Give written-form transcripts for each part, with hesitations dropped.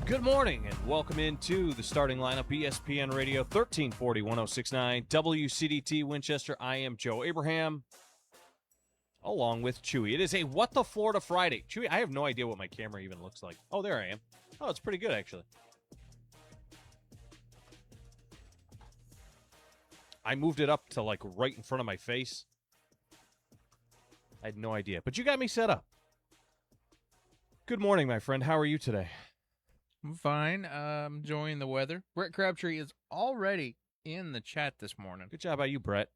Good morning and welcome into the starting lineup, ESPN Radio 1340 1069 WCDT Winchester. I am Joe Abraham along with Chewy. It is a What the Florida Friday. Chewy, I have no idea what my camera even looks like. Oh, there I am. Oh, it's pretty good actually. I moved it up to like right in front of my face. I had no idea, but you got me set up. Good morning, my friend. How are you today? I'm fine. I'm enjoying the weather. Brett Crabtree is already in the chat this morning. Good job by you, Brett.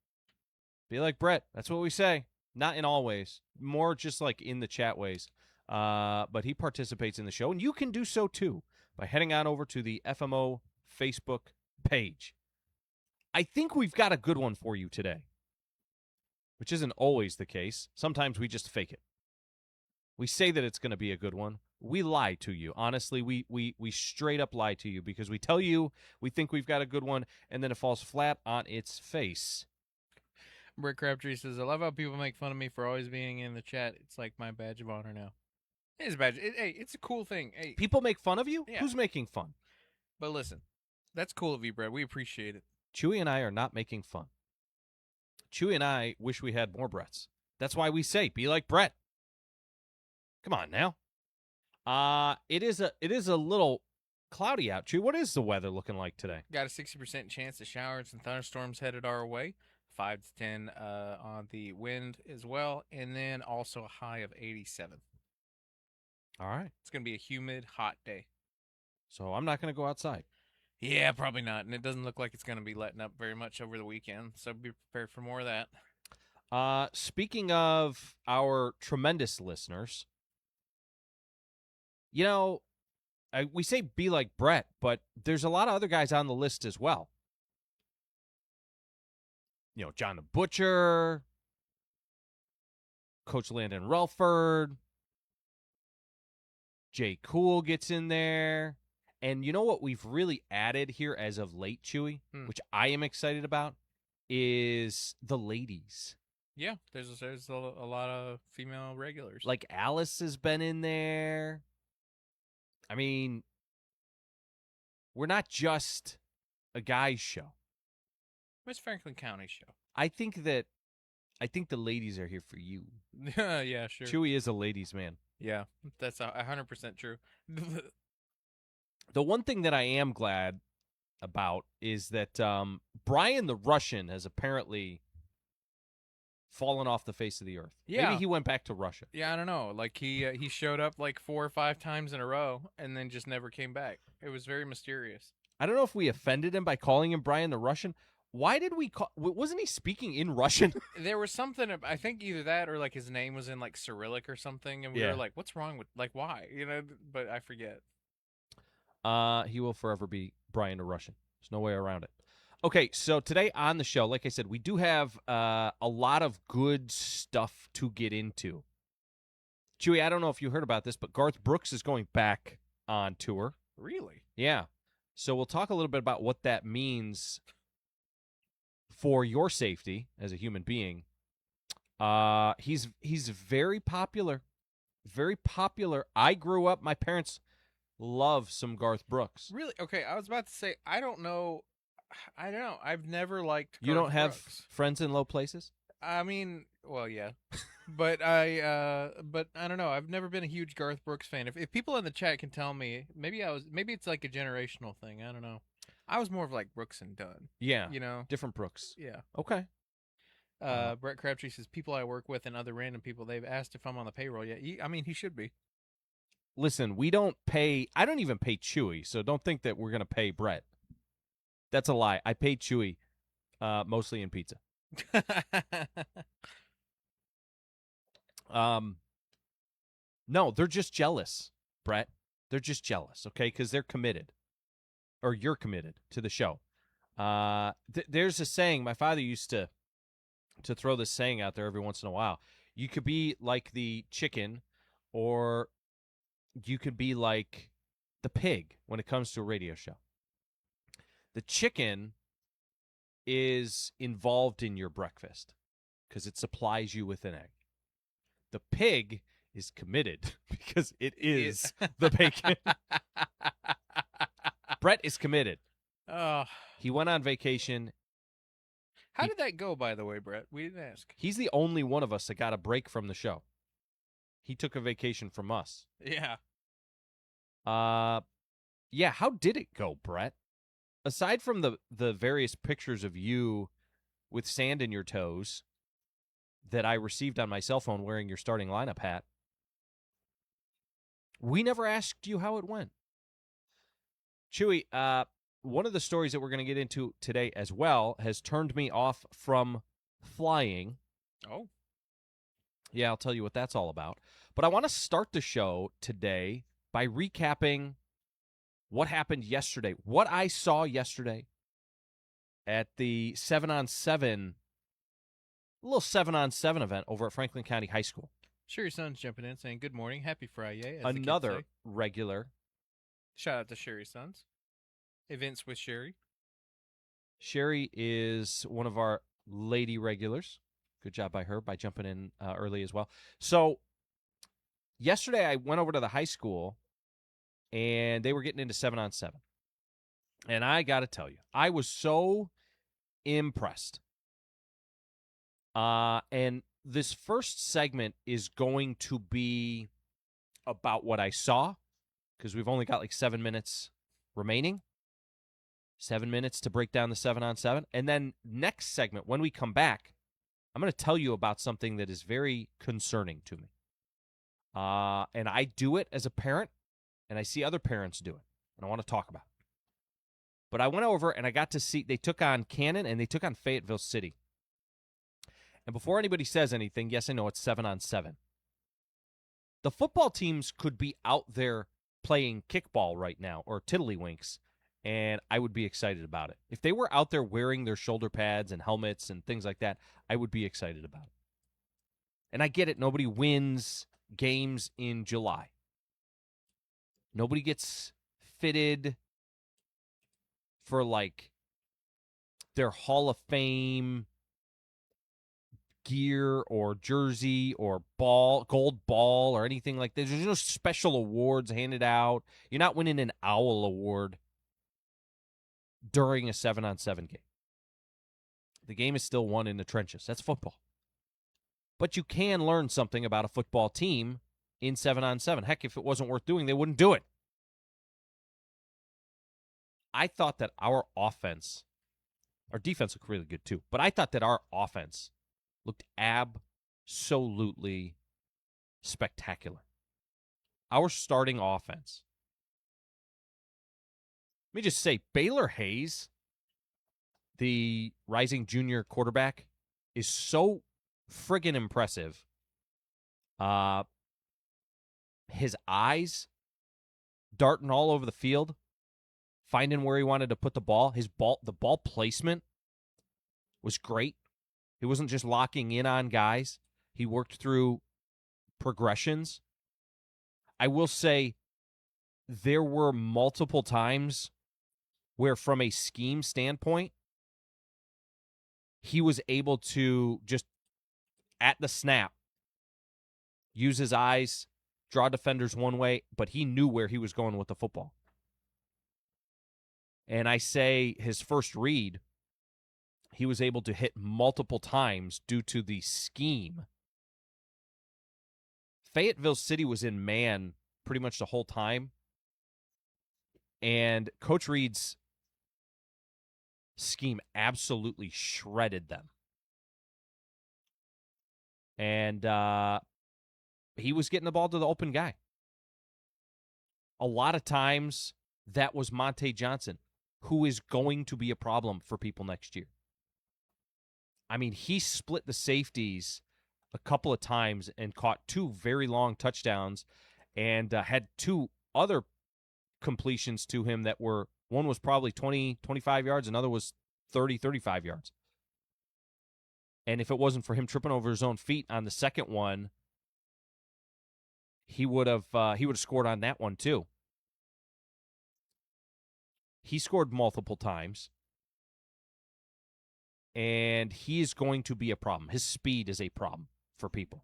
Be like Brett. That's what we say. Not in all ways. More just like in the chat ways. But he participates in the show, and you can do so too by heading on over to the FMO Facebook page. I think we've got a good one for you today, which isn't always the case. Sometimes we just fake it. We say that it's going to be a good one. We lie to you. Honestly, we straight up lie to you because we tell you we think we've got a good one, and then it falls flat on its face. Brett Crabtree says, I love how people make fun of me for always being in the chat. It's like my badge of honor now. It is a badge. Hey, it's a cool thing. Hey, people make fun of you? Yeah. Who's making fun? But listen, that's cool of you, Brett. We appreciate it. Chewy and I are not making fun. Chewy and I wish we had more Bretts. That's why we say, be like Brett. Come on now. It is a little cloudy out. Chewy, what is the weather looking like today? Got a 60% chance of showers and thunderstorms headed our way. 5 to 10 on the wind as well, and then also a high of 87. All right. It's going to be a humid, hot day. So I'm not going to go outside. Yeah, probably not. And it doesn't look like it's going to be letting up very much over the weekend. So be prepared for more of that. Speaking of our tremendous listeners, you know, we say be like Brett, but there's a lot of other guys on the list as well. You know, John the Butcher, Coach Landon Relford, Jay Cool gets in there. And you know what we've really added here as of late, Chewy, which I am excited about, is the ladies. Yeah, there's a lot of female regulars. Like Alice has been in there. I mean, we're not just a guy's show. It's Franklin County show. I think the ladies are here for you. Yeah, sure. Chewy is a ladies' man. Yeah, that's 100% true. The one thing that I am glad about is that Brian the Russian has apparently fallen off the face of the earth. Yeah. Maybe he went back to Russia. Yeah, I don't know. Like he showed up like 4 or 5 times in a row and then just never came back. It was very mysterious. I don't know if we offended him by calling him Brian the Russian. Why did we call? Wasn't he speaking in Russian? There was something. I think either that or like his name was in like Cyrillic or something, and we were like, "What's wrong with like why?" You know. But I forget. He will forever be Brian the Russian. There's no way around it. Okay, so today on the show, like I said, we do have a lot of good stuff to get into. Chewy, I don't know if you heard about this, but Garth Brooks is going back on tour. Really? Yeah. So we'll talk a little bit about what that means for your safety as a human being. He's very popular. Very popular. I grew up, my parents love some Garth Brooks. Really? Okay, I was about to say, I don't know. I've never liked Garth You don't have Brooks. friends in low places? I mean, well, yeah. but I don't know. I've never been a huge Garth Brooks fan. If people in the chat can tell me, maybe it's like a generational thing. I don't know. I was more of like Brooks and Dunn. Yeah. You know? Different Brooks. Yeah. Okay. Brett Crabtree says, people I work with and other random people, they've asked if I'm on the payroll yet. He should be. Listen, I don't even pay Chewy, so don't think that we're going to pay Brett. That's a lie. I pay Chewy mostly in pizza. No, they're just jealous, Brett. They're just jealous, okay? Because they're committed. Or you're committed to the show. There's a saying, my father used to throw this saying out there every once in a while. You could be like the chicken, or you could be like the pig when it comes to a radio show. The chicken is involved in your breakfast because it supplies you with an egg. The pig is committed because it is the bacon. Brett is committed. Uh, He went on vacation. how did that go, by the way, Brett? We didn't ask. He's the only one of us that got a break from the show. He took a vacation from us. Yeah. Yeah, how did it go, Brett? Aside from the various pictures of you with sand in your toes that I received on my cell phone wearing your starting lineup hat, we never asked you how it went. Chewy, one of the stories that we're going to get into today as well has turned me off from flying. Oh. Yeah, I'll tell you what that's all about. But I want to start the show today by recapping what happened yesterday, what I saw yesterday at the 7-on-7, little 7-on-7 event over at Franklin County High School. Sure, your son's jumping in saying good morning, happy Friday. As the kids Another say. regular. Shout out to Sherry Sons. Events with Sherry. Sherry is one of our lady regulars. Good job by her by jumping in early as well. So yesterday I went over to the high school, and they were getting into 7-on-7. And I got to tell you, I was so impressed. And this first segment is going to be about what I saw, because we've only got like 7 minutes remaining. 7 minutes to break down the 7-on-7. And then next segment, when we come back, I'm going to tell you about something that is very concerning to me. And I do it as a parent, and I see other parents do it, and I want to talk about it. But I went over, and I got to see, they took on Cannon, and they took on Fayetteville City. And before anybody says anything, yes, I know it's 7-on-7. The football teams could be out there playing kickball right now, or tiddlywinks, and I would be excited about it. If they were out there wearing their shoulder pads and helmets and things like that, I would be excited about it. And I get it. Nobody wins games in July. Nobody gets fitted for, like, their Hall of Fame gear or jersey or gold ball or anything like that. There's no special awards handed out. You're not winning an Owl Award during a 7-on-7 game. The game is still won in the trenches. That's football. But you can learn something about a football team in 7-on-7. Heck, if it wasn't worth doing, they wouldn't do it. I thought that our defense looked really good too, but I thought that our offense looked absolutely spectacular. Our starting offense. Let me just say, Baylor Hayes, the rising junior quarterback, is so friggin' impressive. His eyes darting all over the field, finding where he wanted to put the ball. The ball placement was great. He wasn't just locking in on guys. He worked through progressions. I will say there were multiple times where, from a scheme standpoint, he was able to just, at the snap, use his eyes, draw defenders one way, but he knew where he was going with the football. And I say his first read, he was able to hit multiple times due to the scheme. Fayetteville City was in man pretty much the whole time. And Coach Reed's scheme absolutely shredded them. And he was getting the ball to the open guy. A lot of times, that was Monte Johnson, who is going to be a problem for people next year. I mean, he split the safeties a couple of times and caught 2 very long touchdowns and had 2 other completions to him that were, one was probably 20, 25 yards, another was 30, 35 yards. And if it wasn't for him tripping over his own feet on the second one, he would have scored on that one too. He scored multiple times, and he is going to be a problem. His speed is a problem for people.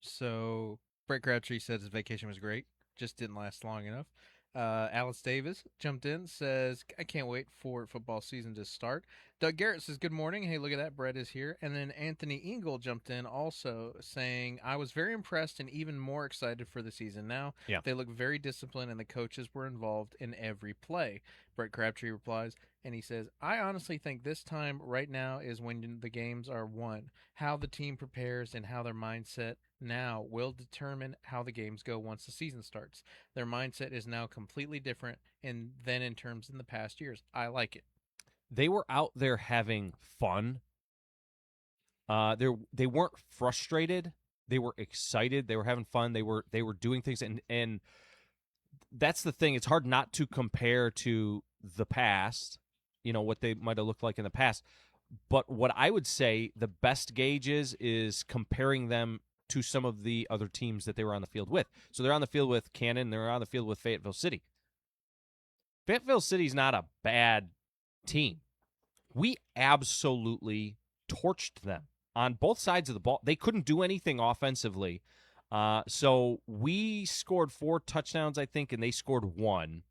So Brett Crabtree says his vacation was great. just didn't last long enough. Alice Davis jumped in, says, I can't wait for football season to start. Doug Garrett says, good morning. Hey, look at that. Brett is here. And then Anthony Engel jumped in also saying, I was very impressed and even more excited for the season now. Yeah. They look very disciplined and the coaches were involved in every play. Brett Crabtree replies, and he says, I honestly think this time right now is when the games are won. How the team prepares and how their mindset now will determine how the games go once the season starts. Their mindset is now completely different than in terms in the past years. I like it. They were out there having fun. They weren't frustrated. They were excited. They were having fun. They were doing things, and that's the thing. It's hard not to compare to the past, what they might have looked like in the past. But what I would say the best gauge is comparing them to some of the other teams that they were on the field with. So they're on the field with Cannon. They're on the field with Fayetteville City. Fayetteville City's not a bad team. We absolutely torched them on both sides of the ball. They couldn't do anything offensively. So we scored 4 touchdowns, I think, and they scored 1.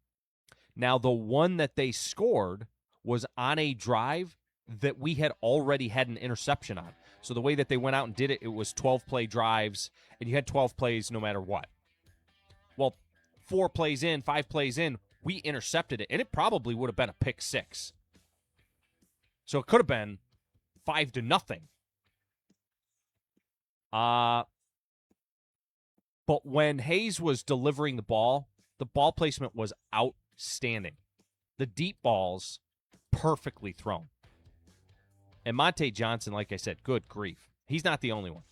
Now, the one that they scored was on a drive that we had already had an interception on. So the way that they went out and did it, it was 12-play drives, and you had 12 plays no matter what. Well, 4 plays in, 5 plays in, we intercepted it, and it probably would have been a pick 6. So it could have been 5-0. But when Hayes was delivering the ball placement was outstanding. The deep balls, perfectly thrown. And Monte Johnson, like I said, good grief. He's not the only one.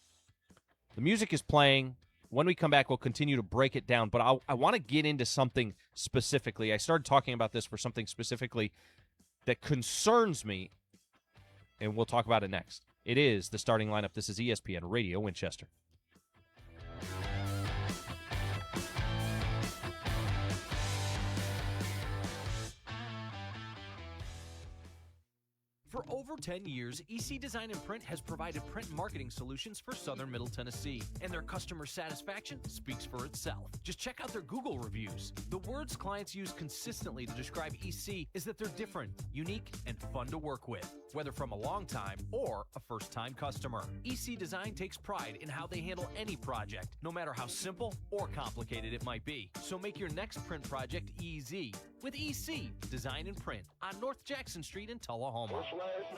The music is playing. When we come back, we'll continue to break it down. But I want to get into something specifically. I started talking about this for something specifically that concerns me, and we'll talk about it next. It is the starting lineup. This is ESPN Radio Winchester. For over 10 years, EC Design and Print has provided print marketing solutions for Southern Middle Tennessee, and their customer satisfaction speaks for itself. Just check out their Google reviews. The words clients use consistently to describe EC is that they're different, unique, and fun to work with, whether from a long-time or a first-time customer. EC Design takes pride in how they handle any project, no matter how simple or complicated it might be. So make your next print project easy with EC Design and Print on North Jackson Street in Tullahoma.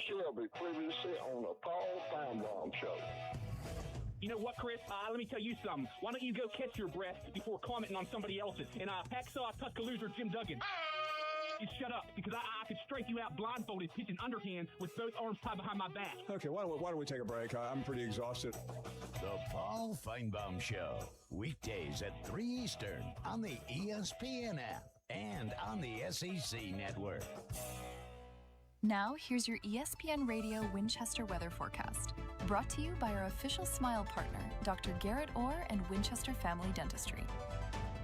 Shelby, previously on the Paul Feinbaum Show. You know what, Chris? Let me tell you something. Why don't you go catch your breath before commenting on somebody else's? And Hacksaw Tuscaloosa Jim Duggan. Just shut up, because I could strike you out blindfolded, pitching underhand with both arms tied behind my back. Okay, why don't we take a break? I'm pretty exhausted. The Paul Feinbaum Show, weekdays at 3 Eastern on the ESPN app and on the SEC Network. Now, here's your ESPN Radio Winchester weather forecast. Brought to you by our official smile partner, Dr. Garrett Orr and Winchester Family Dentistry.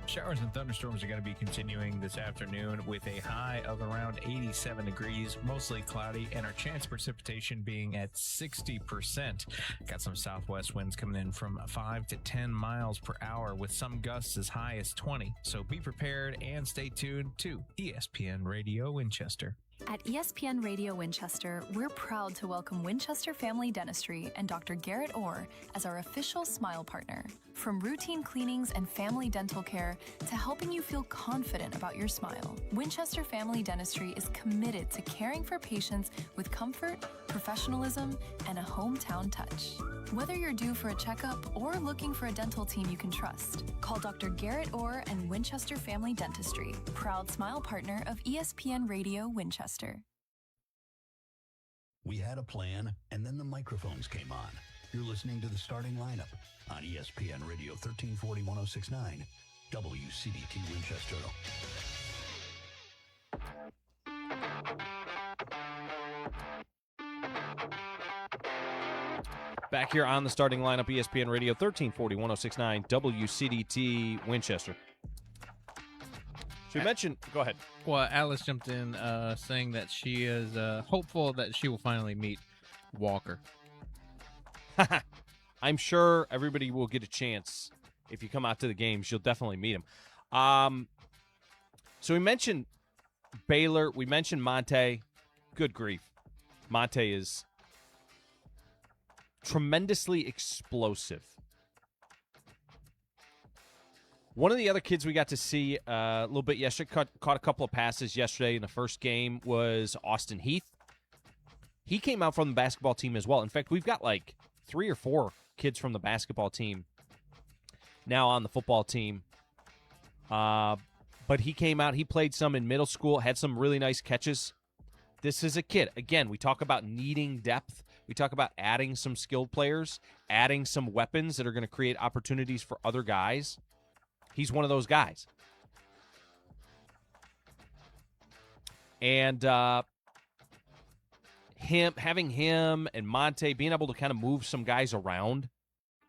Showers and thunderstorms are going to be continuing this afternoon with a high of around 87 degrees, mostly cloudy, and our chance of precipitation being at 60%. Got some southwest winds coming in from 5 to 10 miles per hour with some gusts as high as 20. So be prepared and stay tuned to ESPN Radio Winchester. At ESPN Radio Winchester, we're proud to welcome Winchester Family Dentistry and Dr. Garrett Orr as our official smile partner. From routine cleanings and family dental care to helping you feel confident about your smile, Winchester Family Dentistry is committed to caring for patients with comfort, professionalism, and a hometown touch. Whether you're due for a checkup or looking for a dental team you can trust, call Dr. Garrett Orr and Winchester Family Dentistry, proud smile partner of ESPN Radio Winchester. We had a plan, and then the microphones came on. You're listening to the starting lineup on ESPN Radio 1340-1069, WCDT Winchester. Back here on the starting lineup, ESPN Radio 1340-1069, WCDT Winchester. So we mentioned, go ahead. Well, Alice jumped in saying that she is hopeful that she will finally meet Walker. I'm sure everybody will get a chance. If you come out to the games, you'll definitely meet him. So we mentioned Baylor. We mentioned Monte. Good grief. Monte is tremendously explosive. One of the other kids we got to see a little bit yesterday, caught a couple of passes yesterday in the first game, was Austin Heath. He came out from the basketball team as well. In fact, we've got like 3 or 4 kids from the basketball team now on the football team. But he came out, he played some in middle school, had some really nice catches. This is a kid. Again, we talk about needing depth. We talk about adding some skilled players, adding some weapons that are going to create opportunities for other guys. He's one of those guys. And having him and Monte being able to kind of move some guys around,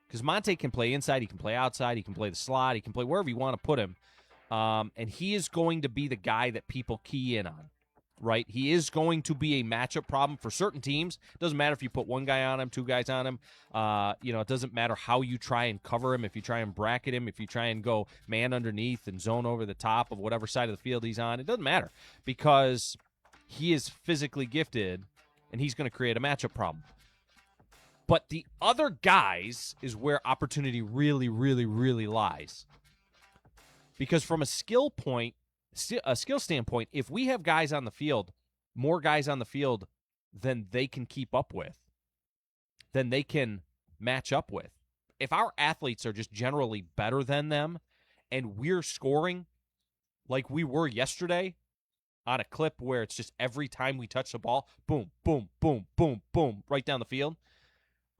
because Monte can play inside, he can play outside, he can play the slot, he can play wherever you want to put him. And he is going to be the guy that people key in on, right? He is going to be a matchup problem for certain teams. It doesn't matter if you put one guy on him, 2 guys on him. It doesn't matter how you try and cover him, if you try and bracket him, if you try and go man underneath and zone over the top of whatever side of the field he's on. It doesn't matter because he is physically gifted and he's going to create a matchup problem. But the other guys is where opportunity really, really, really lies. Because from a skill standpoint, if we have guys on the field, more guys on the field than they can keep up with, than they can match up with. If our athletes are just generally better than them and we're scoring like we were yesterday on a clip where it's just every time we touch the ball, boom, boom, boom, boom, boom, right down the field,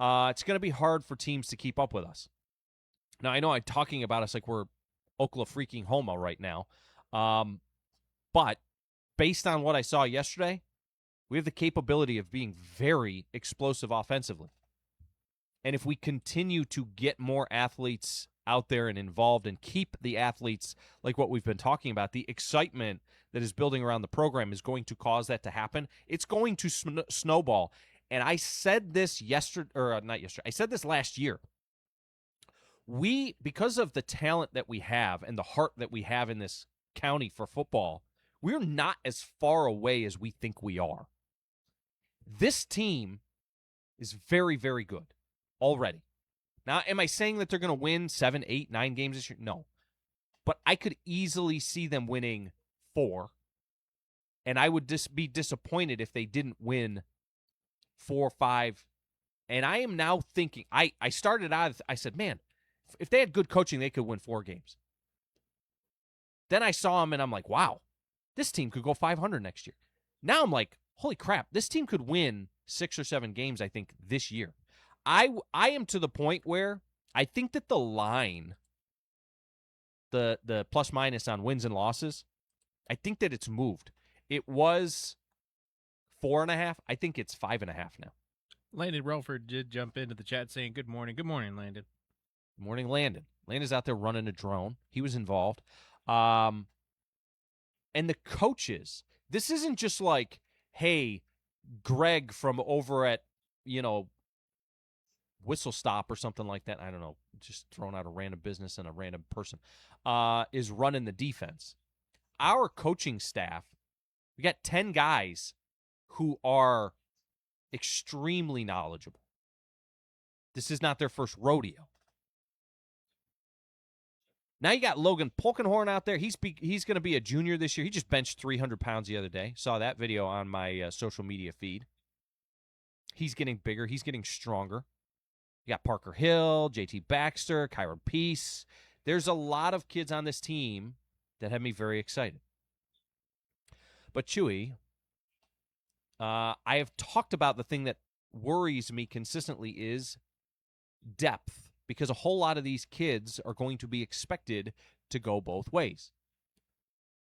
it's going to be hard for teams to keep up with us. Now, I know I'm talking about us like we're Oklahoma right now. But based on what I saw yesterday, we have the capability of being very explosive offensively. And if we continue to get more athletes out there and involved and keep the athletes like what we've been talking about, the excitement that is building around the program is going to cause that to happen. It's going to snowball. And I said this I said this last year. Because of the talent that we have and the heart that we have in this county for football, we're not as far away as we think we are. This team is very, very good already. Now, am I saying that they're going to win 7, 8, 9 games this year? No. But I could easily see them winning 4, and I would just be disappointed if they didn't win 4, 5. And I am now thinking, I started out, I said, man, if they had good coaching, they could win 4 games. Then I saw them, and I'm like, wow, this team could go 500 next year. Now I'm like, holy crap, this team could win 6 or 7 games, I think, this year. I am to the point where I think that the line, the plus-minus on wins and losses, I think that it's moved. It was 4.5. I think it's 5.5 now. Landon Relford did jump into the chat saying, good morning. Good morning, Landon. Good morning, Landon. Landon's out there running a drone. He was involved. And the coaches, this isn't just like, hey, Greg from over at, Whistle Stop or something like that. I don't know, just throwing out a random business and a random person, is running the defense. Our coaching staff, we got 10 guys who are extremely knowledgeable. This is not their first rodeo. Now you got Logan Polkenhorn out there. He's going to be a junior this year. He just benched 300 pounds the other day. Saw that video on my social media feed. He's getting bigger. He's getting stronger. You got Parker Hill, JT Baxter, Kyron Peace. There's a lot of kids on this team that have me very excited. But Chewy, I have talked about the thing that worries me consistently is depth, because a whole lot of these kids are going to be expected to go both ways.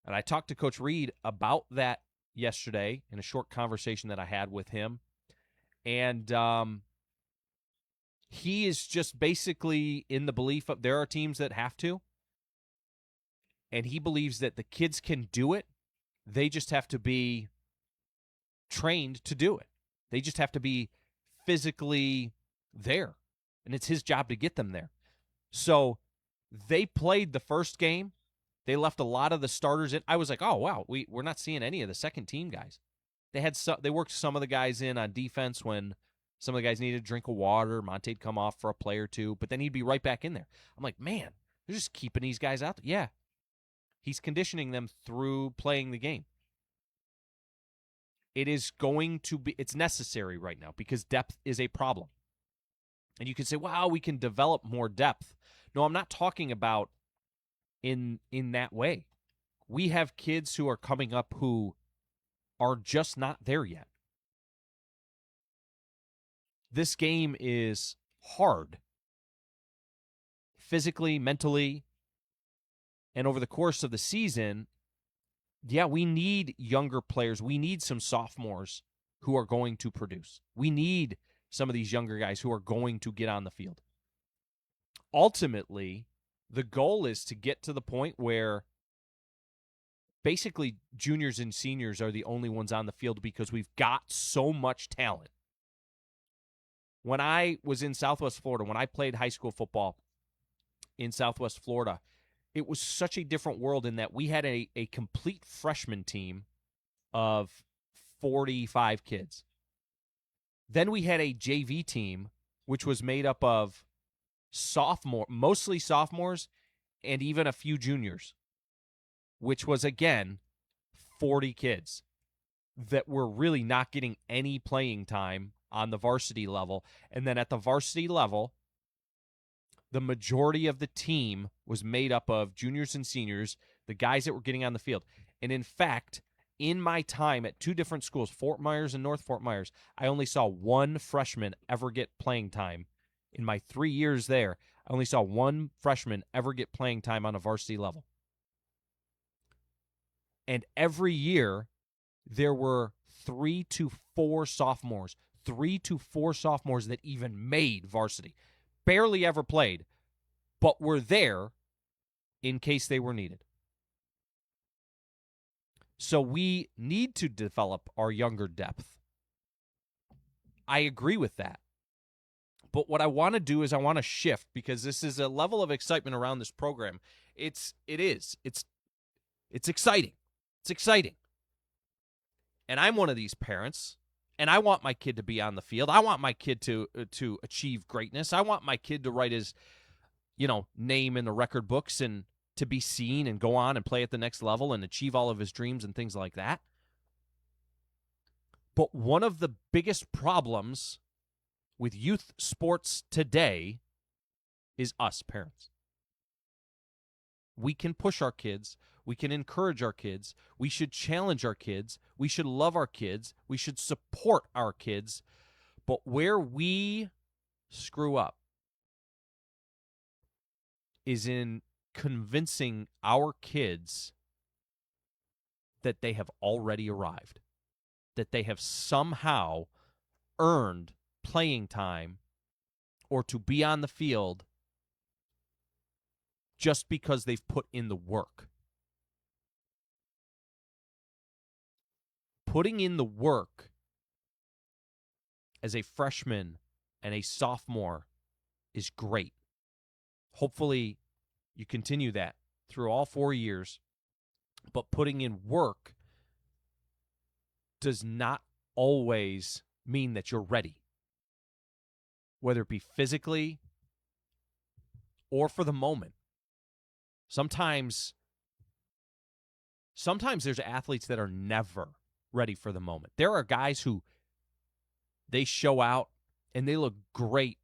And I talked to Coach Reed about that yesterday in a short conversation that I had with him. And he is just basically in the belief of there are teams that have to. And he believes that the kids can do it. They just have to be trained to do it. They just have to be physically there. And it's his job to get them there. So they played the first game They left a lot of the starters in. I was like, oh, wow, we're not seeing any of the second-team guys. They worked some of the guys in on defense when some of the guys needed a drink of water. Monte'd come off for a play or two, but then he'd be right back in there. I'm like, man, they're just keeping these guys out there. Yeah. He's conditioning them through playing the game. It is going to be, it's necessary right now because depth is a problem. And you can say, wow, we can develop more depth. No, I'm not talking about in that way. We have kids who are coming up who are just not there yet. This game is hard. Physically, mentally, and over the course of the season, yeah, we need younger players. We need some sophomores who are going to produce. We need some of these younger guys who are going to get on the field. Ultimately, the goal is to get to the point where basically juniors and seniors are the only ones on the field because we've got so much talent. When I was in Southwest Florida, when I played high school football in Southwest Florida, it was such a different world in that we had a complete freshman team of 45 kids. Then we had a JV team, which was made up of mostly sophomores, and even a few juniors, which was, again, 40 kids that were really not getting any playing time on the varsity level. And then at the varsity level, the majority of the team was made up of juniors and seniors, the guys that were getting on the field. And in fact, in my time at two different schools, Fort Myers and North Fort Myers, I only saw one freshman ever get playing time. In my 3 years there, I only saw one freshman ever get playing time on a varsity level. And every year, there were 3 to 4 sophomores that even made varsity. Barely ever played, but were there in case they were needed. So we need to develop our younger depth. I agree with that. But what I want to do is I want to shift because this is a level of excitement around this program. It's exciting. It's exciting. And I'm one of these parents, and I want my kid to be on the field. I want my kid to achieve greatness. I want my kid to write his, name in the record books and to be seen and go on and play at the next level and achieve all of his dreams and things like that. But one of the biggest problems with youth sports today is us parents. We can push our kids. We can encourage our kids. We should challenge our kids. We should love our kids. We should support our kids. But where we screw up is in convincing our kids that they have already arrived, that they have somehow earned playing time or to be on the field just because they've put in the work. Putting in the work as a freshman and a sophomore is great. Hopefully, you continue that through all 4 years, but putting in work does not always mean that you're ready, whether it be physically or for the moment. Sometimes there's athletes that are never ready for the moment. There are guys who they show out and they look great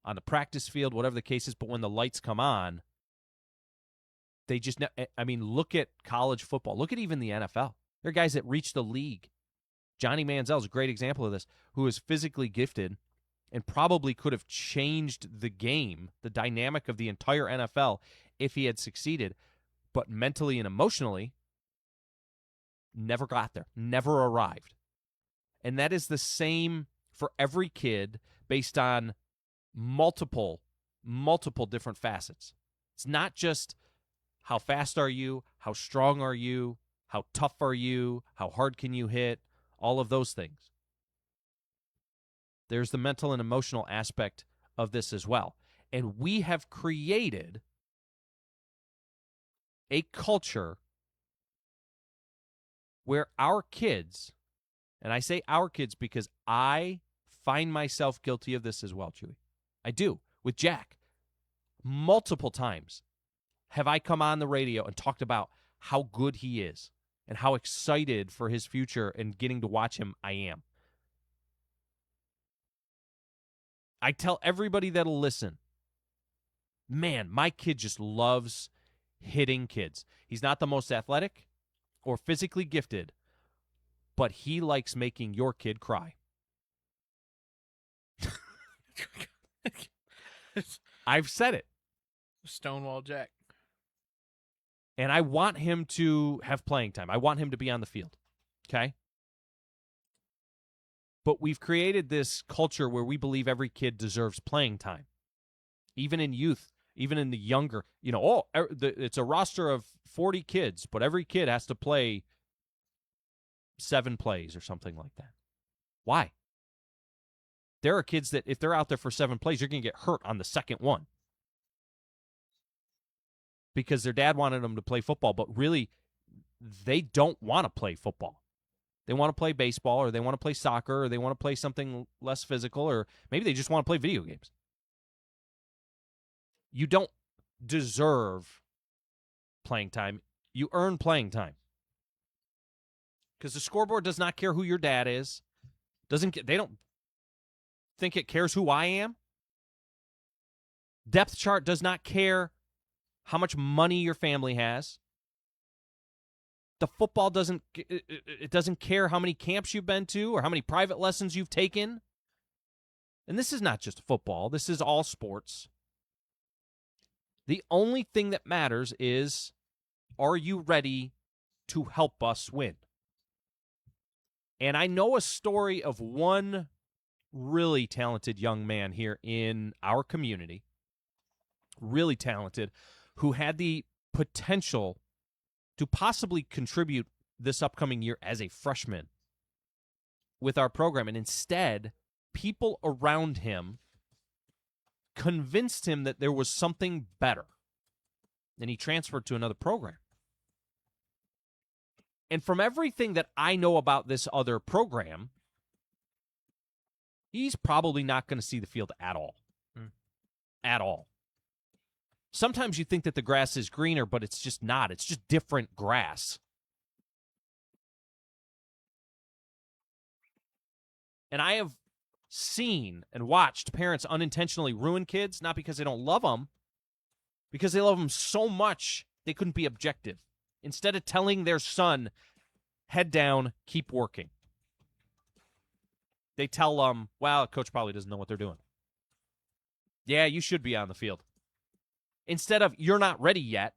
on the practice field, whatever the case is, but when the lights come on, they just, look at college football. Look at even the NFL. There are guys that reach the league. Johnny Manziel is a great example of this, who is physically gifted and probably could have changed the game, the dynamic of the entire NFL, if he had succeeded, but mentally and emotionally, never got there, never arrived. And that is the same for every kid based on multiple different facets. It's not just how fast are you, how strong are you, how tough are you, how hard can you hit, all of those things. There's the mental and emotional aspect of this as well. And we have created a culture where our kids, and I say our kids because I find myself guilty of this as well, Chewy. I do. With Jack, multiple times have I come on the radio and talked about how good he is and how excited for his future and getting to watch him I am. I tell everybody that'll listen, man, my kid just loves hitting kids. He's not the most athletic or physically gifted, but he likes making your kid cry. I've said it. Stonewall Jack. And I want him to have playing time. I want him to be on the field. Okay? But we've created this culture where we believe every kid deserves playing time. Even in youth, even in the younger, it's a roster of 40 kids, but every kid has to play 7 plays or something like that. Why? There are kids that if they're out there for 7 plays, you're going to get hurt on the second one. Because their dad wanted them to play football, but really, they don't want to play football. They want to play baseball, or they want to play soccer, or they want to play something less physical, or maybe they just want to play video games. You don't deserve playing time. You earn playing time. Because the scoreboard does not care who your dad is. They don't think it cares who I am. Depth chart does not care how much money your family has. The football doesn't care how many camps you've been to or how many private lessons you've taken. And this is not just football. This is all sports. The only thing that matters is, are you ready to help us win? And I know a story of one really talented young man here in our community, really talented, who had the potential to possibly contribute this upcoming year as a freshman with our program. And instead, people around him convinced him that there was something better. And he transferred to another program. And from everything that I know about this other program, he's probably not going to see the field at all. At all. Sometimes you think that the grass is greener, but it's just not. It's just different grass. And I have seen and watched parents unintentionally ruin kids, not because they don't love them, because they love them so much they couldn't be objective. Instead of telling their son, head down, keep working, they tell them, well, coach probably doesn't know what they're doing. Yeah, you should be on the field. Instead of, you're not ready yet,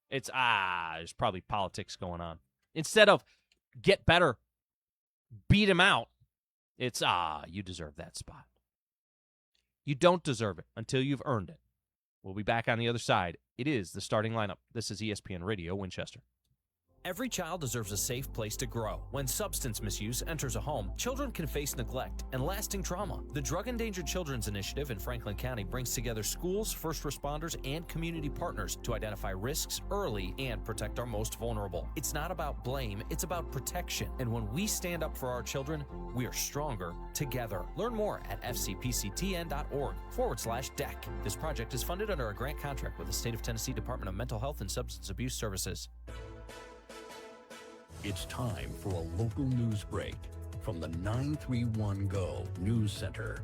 it's, there's probably politics going on. Instead of, get better, beat him out, it's, you deserve that spot. You don't deserve it until you've earned it. We'll be back on the other side. It is the starting lineup. This is ESPN Radio Winchester. Every child deserves a safe place to grow. When substance misuse enters a home, children can face neglect and lasting trauma. The Drug Endangered Children's Initiative in Franklin County brings together schools, first responders, and community partners to identify risks early and protect our most vulnerable. It's not about blame, it's about protection. And when we stand up for our children, we are stronger together. Learn more at fcpctn.org/DEC. This project is funded under a grant contract with the State of Tennessee Department of Mental Health and Substance Abuse Services. It's time for a local news break from the 931 Go News Center.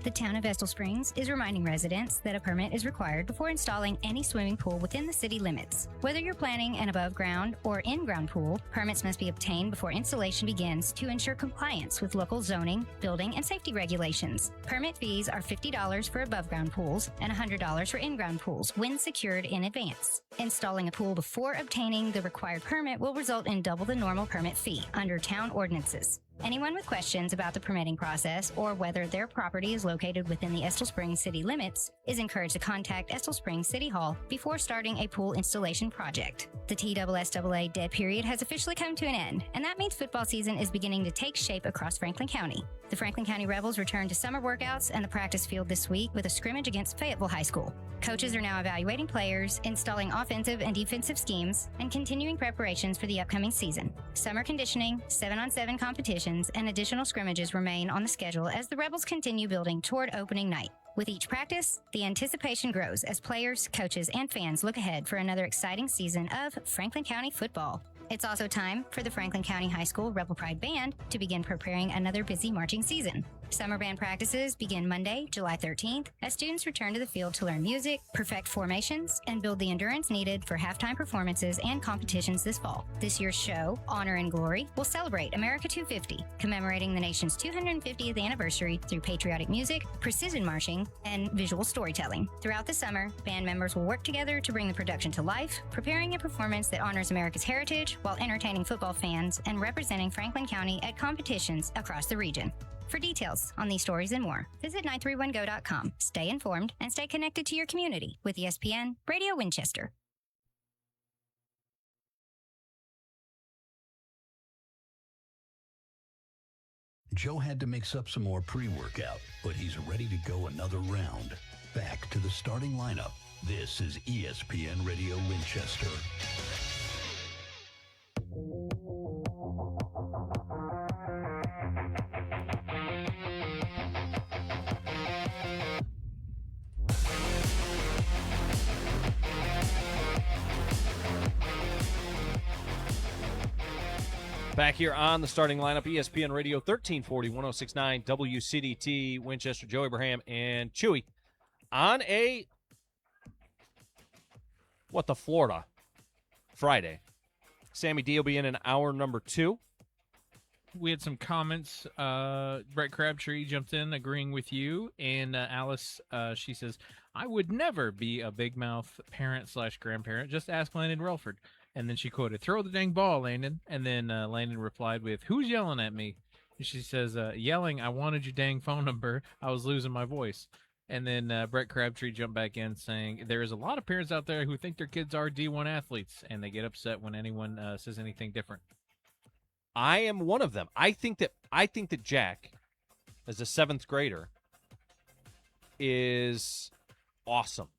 The town of Estill Springs is reminding residents that a permit is required before installing any swimming pool within the city limits. Whether you're planning an above-ground or in-ground pool, permits must be obtained before installation begins to ensure compliance with local zoning, building, and safety regulations. Permit fees are $50 for above-ground pools and $100 for in-ground pools when secured in advance. Installing a pool before obtaining the required permit will result in double the normal permit fee under town ordinances. Anyone with questions about the permitting process or whether their property is located within the Estill Springs city limits is encouraged to contact Estill Springs City Hall before starting a pool installation project. The TSSAA dead period has officially come to an end, and that means football season is beginning to take shape across Franklin County. The Franklin County Rebels return to summer workouts and the practice field this week with a scrimmage against Fayetteville High School. Coaches are now evaluating players, installing offensive and defensive schemes, and continuing preparations for the upcoming season. Summer conditioning, 7-on-7 competitions, and additional scrimmages remain on the schedule as the Rebels continue building toward opening night. With each practice, the anticipation grows as players, coaches, and fans look ahead for another exciting season of Franklin County football. It's also time for the Franklin County High School Rebel Pride Band to begin preparing another busy marching season. Summer band practices begin Monday, July 13th, as students return to the field to learn music, perfect formations, and build the endurance needed for halftime performances and competitions this fall. This year's show, Honor and Glory, will celebrate America 250, commemorating the nation's 250th anniversary through patriotic music, precision marching, and visual storytelling. Throughout the summer, band members will work together to bring the production to life, preparing a performance that honors America's heritage while entertaining football fans and representing Franklin County at competitions across the region. For details on these stories and more, visit 931go.com. Stay informed and stay connected to your community with ESPN Radio Winchester. Joe had to mix up some more pre-workout, but he's ready to go another round. Back to the starting lineup. This is ESPN Radio Winchester. Back here on the starting lineup, ESPN Radio 1340, 1069 WCDT, Winchester, Joe Abraham, and Chewy on a, Florida Friday. Sammy D will be in hour number 2. We had some comments. Brett Crabtree jumped in agreeing with you. And Alice, she says, I would never be a big mouth parent/grandparent. Just ask Landon Relford. And then she quoted, throw the dang ball, Landon. And then Landon replied with, who's yelling at me? And she says, yelling, I wanted your dang phone number. I was losing my voice. And then Brett Crabtree jumped back in saying, there is a lot of parents out there who think their kids are D1 athletes, and they get upset when anyone says anything different. I am one of them. I think that Jack, as a 7th grader, is awesome.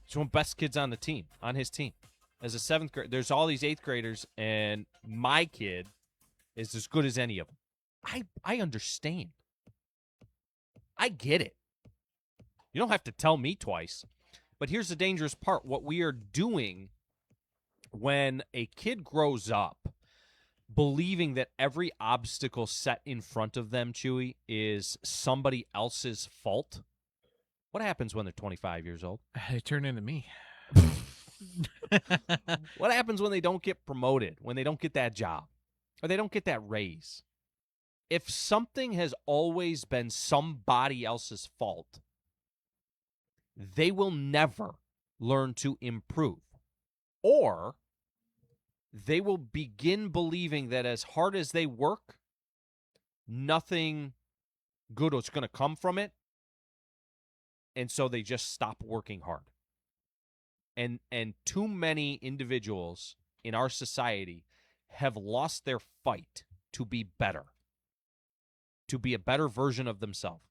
He's one of the best kids on his team. As a 7th grader, there's all these 8th graders, and my kid is as good as any of them. I understand. I get it. You don't have to tell me twice. But here's the dangerous part. What we are doing when a kid grows up believing that every obstacle set in front of them, Chewy, is somebody else's fault. What happens when they're 25 years old? They turn into me. What happens when they don't get promoted, when they don't get that job, or they don't get that raise? If something has always been somebody else's fault, they will never learn to improve. Or they will begin believing that as hard as they work, nothing good is going to come from it. And so they just stop working hard. And too many individuals in our society have lost their fight to be better, to be a better version of themselves.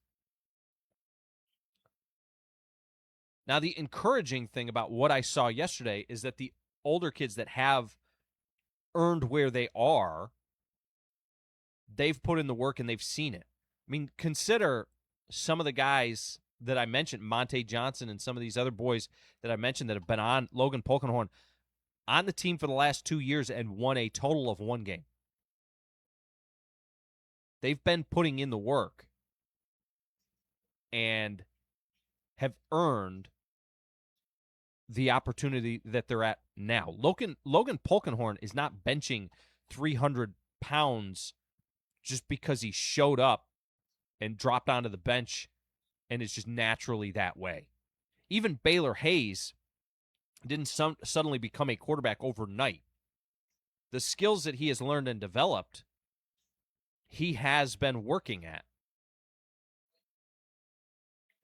Now, the encouraging thing about what I saw yesterday is that the older kids that have earned where they are, they've put in the work and they've seen it. I mean, consider some of the guys that I mentioned, Monte Johnson and some of these other boys that I mentioned that have been on, Logan Polkenhorn, on the team for the last 2 years and won a total of 1 game. They've been putting in the work and have earned the opportunity that they're at now. Logan Polkenhorn is not benching 300 pounds just because he showed up and dropped onto the bench and is just naturally that way. Even Baylor Hayes didn't suddenly become a quarterback overnight. The skills that he has learned and developed he has been working at,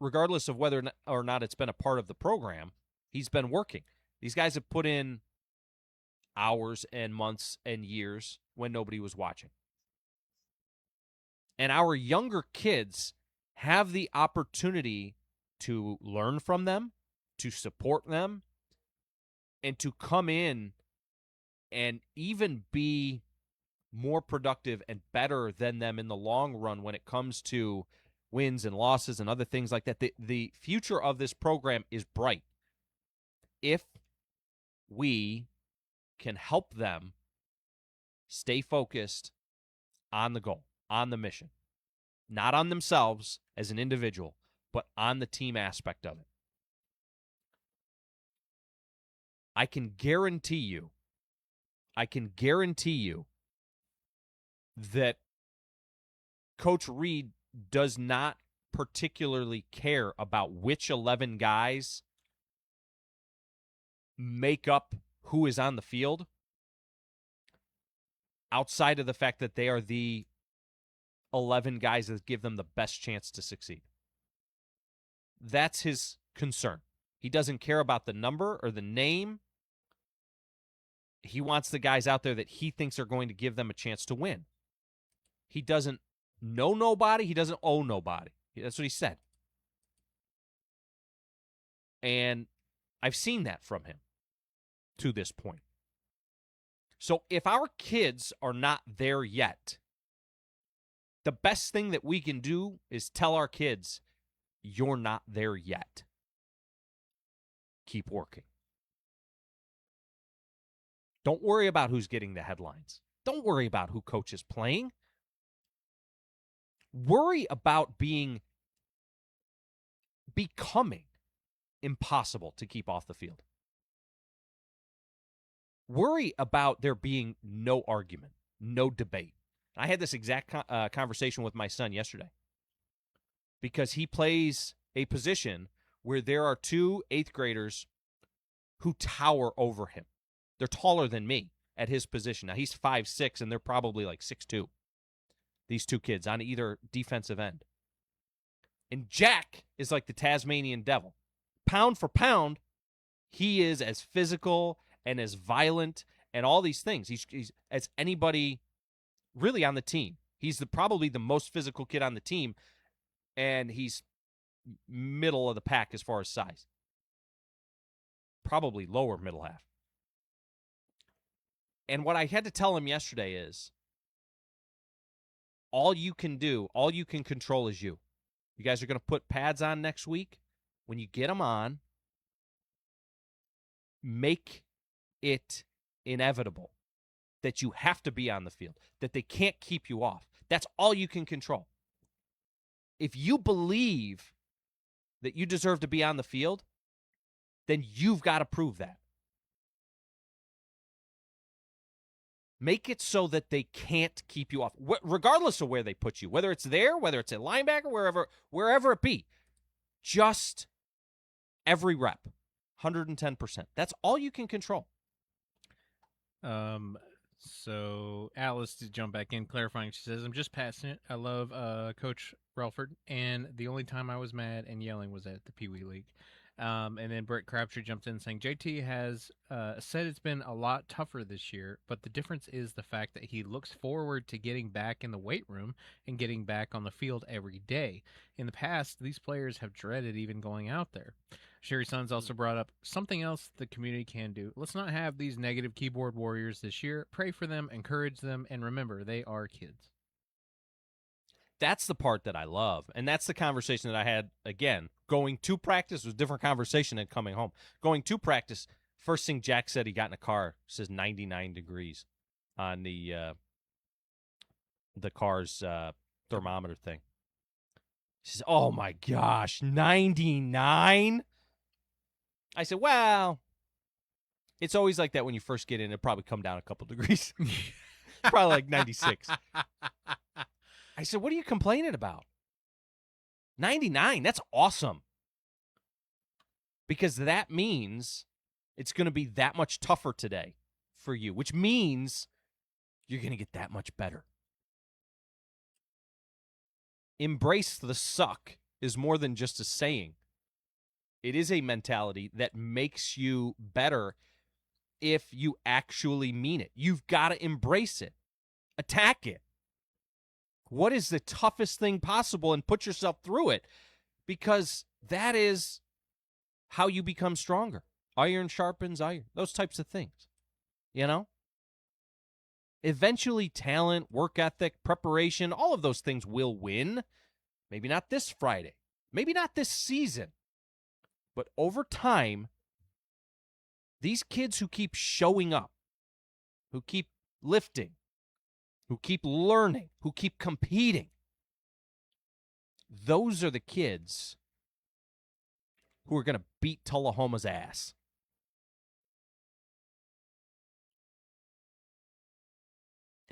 regardless of whether or not it's been a part of the program. He's been working. These guys have put in hours and months and years when nobody was watching. And our younger kids have the opportunity to learn from them, to support them, and to come in and even be more productive and better than them in the long run when it comes to wins and losses and other things like that. The future of this program is bright if we can help them stay focused on the goal, on the mission, not on themselves as an individual, but on the team aspect of it. I can guarantee you that Coach Reed does not particularly care about which 11 guys make up who is on the field, outside of the fact that they are the 11 guys that give them the best chance to succeed. That's his concern. He doesn't care about the number or the name. He wants the guys out there that he thinks are going to give them a chance to win. He doesn't know nobody. He doesn't owe nobody. That's what he said. And I've seen that from him to this point. So if our kids are not there yet, the best thing that we can do is tell our kids, you're not there yet. Keep working. Don't worry about who's getting the headlines. Don't worry about who coach is playing. Worry about becoming impossible to keep off the field. Worry about there being no argument, no debate. I had this exact conversation with my son yesterday because he plays a position where there are two 8th graders who tower over him. They're taller than me at his position. Now, he's 5'6", and they're probably like 6'2", these two kids on either defensive end. And Jack is like the Tasmanian devil. Pound for pound, he is as physical and as violent and all these things. He's as anybody really on the team. He's probably the most physical kid on the team, and he's middle of the pack as far as size. Probably lower middle half. And what I had to tell him yesterday is, all you can do, all you can control is you. You guys are going to put pads on next week. When you get them on, make it inevitable that you have to be on the field, that they can't keep you off. That's all you can control. If you believe that you deserve to be on the field, then you've got to prove that. Make it so that they can't keep you off, regardless of where they put you, whether it's there, whether it's a linebacker, wherever it be. Just every rep, 110%. That's all you can control. So Alice, to jump back in, clarifying, she says, I'm just passing it. I love Coach Relford, and the only time I was mad and yelling was at the Pee Wee League. And then Brett Crabtree jumped in saying, JT has said it's been a lot tougher this year, but the difference is the fact that he looks forward to getting back in the weight room and getting back on the field every day. In the past, these players have dreaded even going out there. Sherry Sons also brought up something else the community can do. Let's not have these negative keyboard warriors this year. Pray for them, encourage them, and remember, they are kids. That's the part that I love, and that's the conversation that I had, again, going to practice was a different conversation than coming home. Going to practice, first thing Jack said, he got in a car, says 99 degrees on the car's thermometer thing. He says, oh my gosh, 99? I said, well, it's always like that when you first get in. It'll probably come down a couple degrees. Probably like 96. I said, what are you complaining about? 99, that's awesome. Because that means it's going to be that much tougher today for you, which means you're going to get that much better. embrace the suck is more than just a saying. It is a mentality that makes you better if you actually mean it. You've got to embrace it. Attack it. What is the toughest thing possible and put yourself through it, because that is how you become stronger. Iron sharpens iron. Those types of things. You know? Eventually, talent, work ethic, preparation, all of those things will win. Maybe not this Friday. Maybe not this season. But over time, these kids who keep showing up, who keep lifting, who keep learning, who keep competing, those are the kids who are going to beat Tullahoma's ass.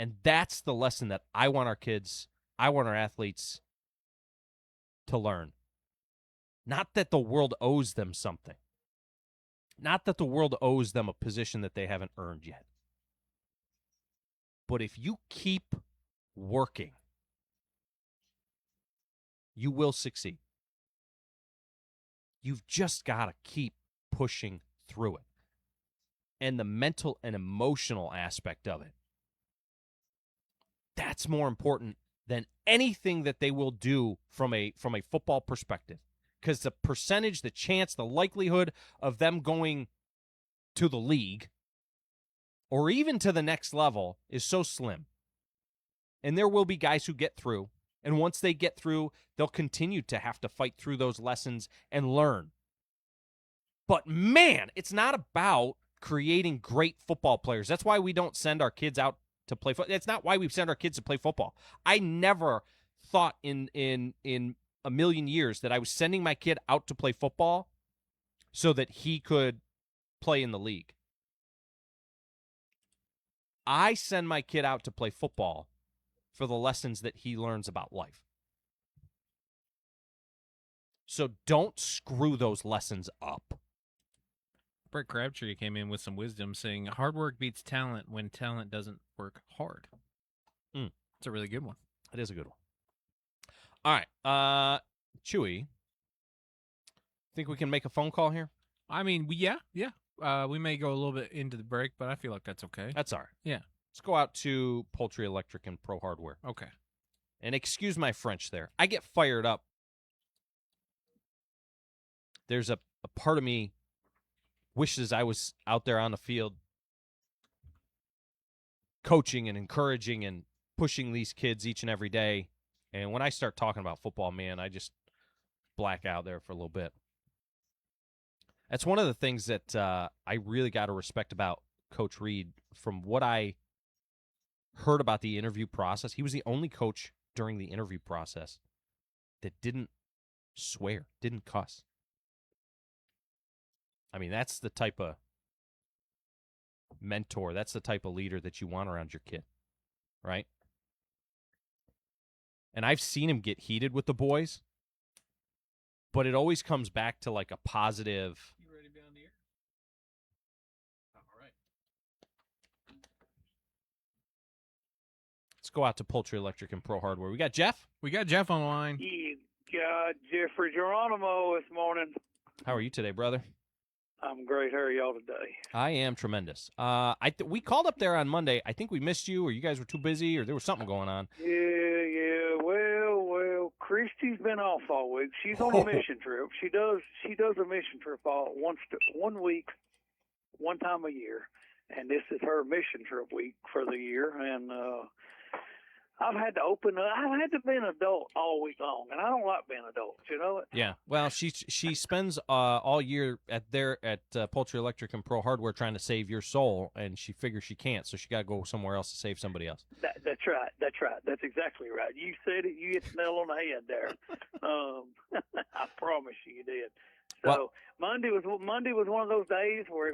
And that's the lesson that I want our kids, I want our athletes to learn. Not that the world owes them something. Not that the world owes them a position that they haven't earned yet. But if you keep working, you will succeed. You've just got to keep pushing through it. And the mental and emotional aspect of it, that's more important than anything that they will do from a football perspective. Because the percentage, the chance, the likelihood of them going to the league or even to the next level is so slim. And there will be guys who get through. And once they get through, they'll continue to have to fight through those lessons and learn. But man, it's not about creating great football players. That's why we don't send our kids out to play football. That's not why we send our kids to play football. I never thought in a million years that I was sending my kid out to play football so that he could play in the league. I send my kid out to play football for the lessons that he learns about life. So don't screw those lessons up. Brett Crabtree came in with some wisdom saying hard work beats talent when talent doesn't work hard. It's a really good one. It is a good one. All right. Chewy, think we can make a phone call here? I mean, yeah. We may go a little bit into the break, but I feel like that's okay. That's all right. Yeah. Let's go out to Poultry Electric and Pro Hardware. Okay. And excuse my French there. I get fired up. There's a part of me wishes I was out there on the field coaching and encouraging and pushing these kids each and every day. And when I start talking about football, man, I just black out there for a little bit. That's one of the things that I really got to respect about Coach Reed. From what I heard about the interview process, he was the only coach during the interview process that didn't swear, didn't cuss. I mean, that's the type of mentor, that's the type of leader that you want around your kid, right? And I've seen him get heated with the boys, but it always comes back to like a positive. You ready to be on the air? All right. Let's go out to Poultry Electric and Pro Hardware. We got Jeff. We got Jeff on the line. You got Jeffrey Geronimo this morning. How are you today, brother? I'm great. How are y'all today? I am tremendous. We called up there on Monday. I think we missed you, or you guys were too busy, or there was something going on. Yeah. Well, Christy's been off all week. She's on a mission trip. She does a mission trip one week, one time a year, and this is her mission trip week for the year. And I've had to be an adult all week long, and I don't like being an adult. You know it? Yeah. Well, she spends all year at Poultry Electric and Pro Hardware trying to save your soul, and she figures she can't, so she got to go somewhere else to save somebody else. That's right. That's exactly right. You said it. You hit the nail on the head there. I promise you did. So well, Monday was one of those days where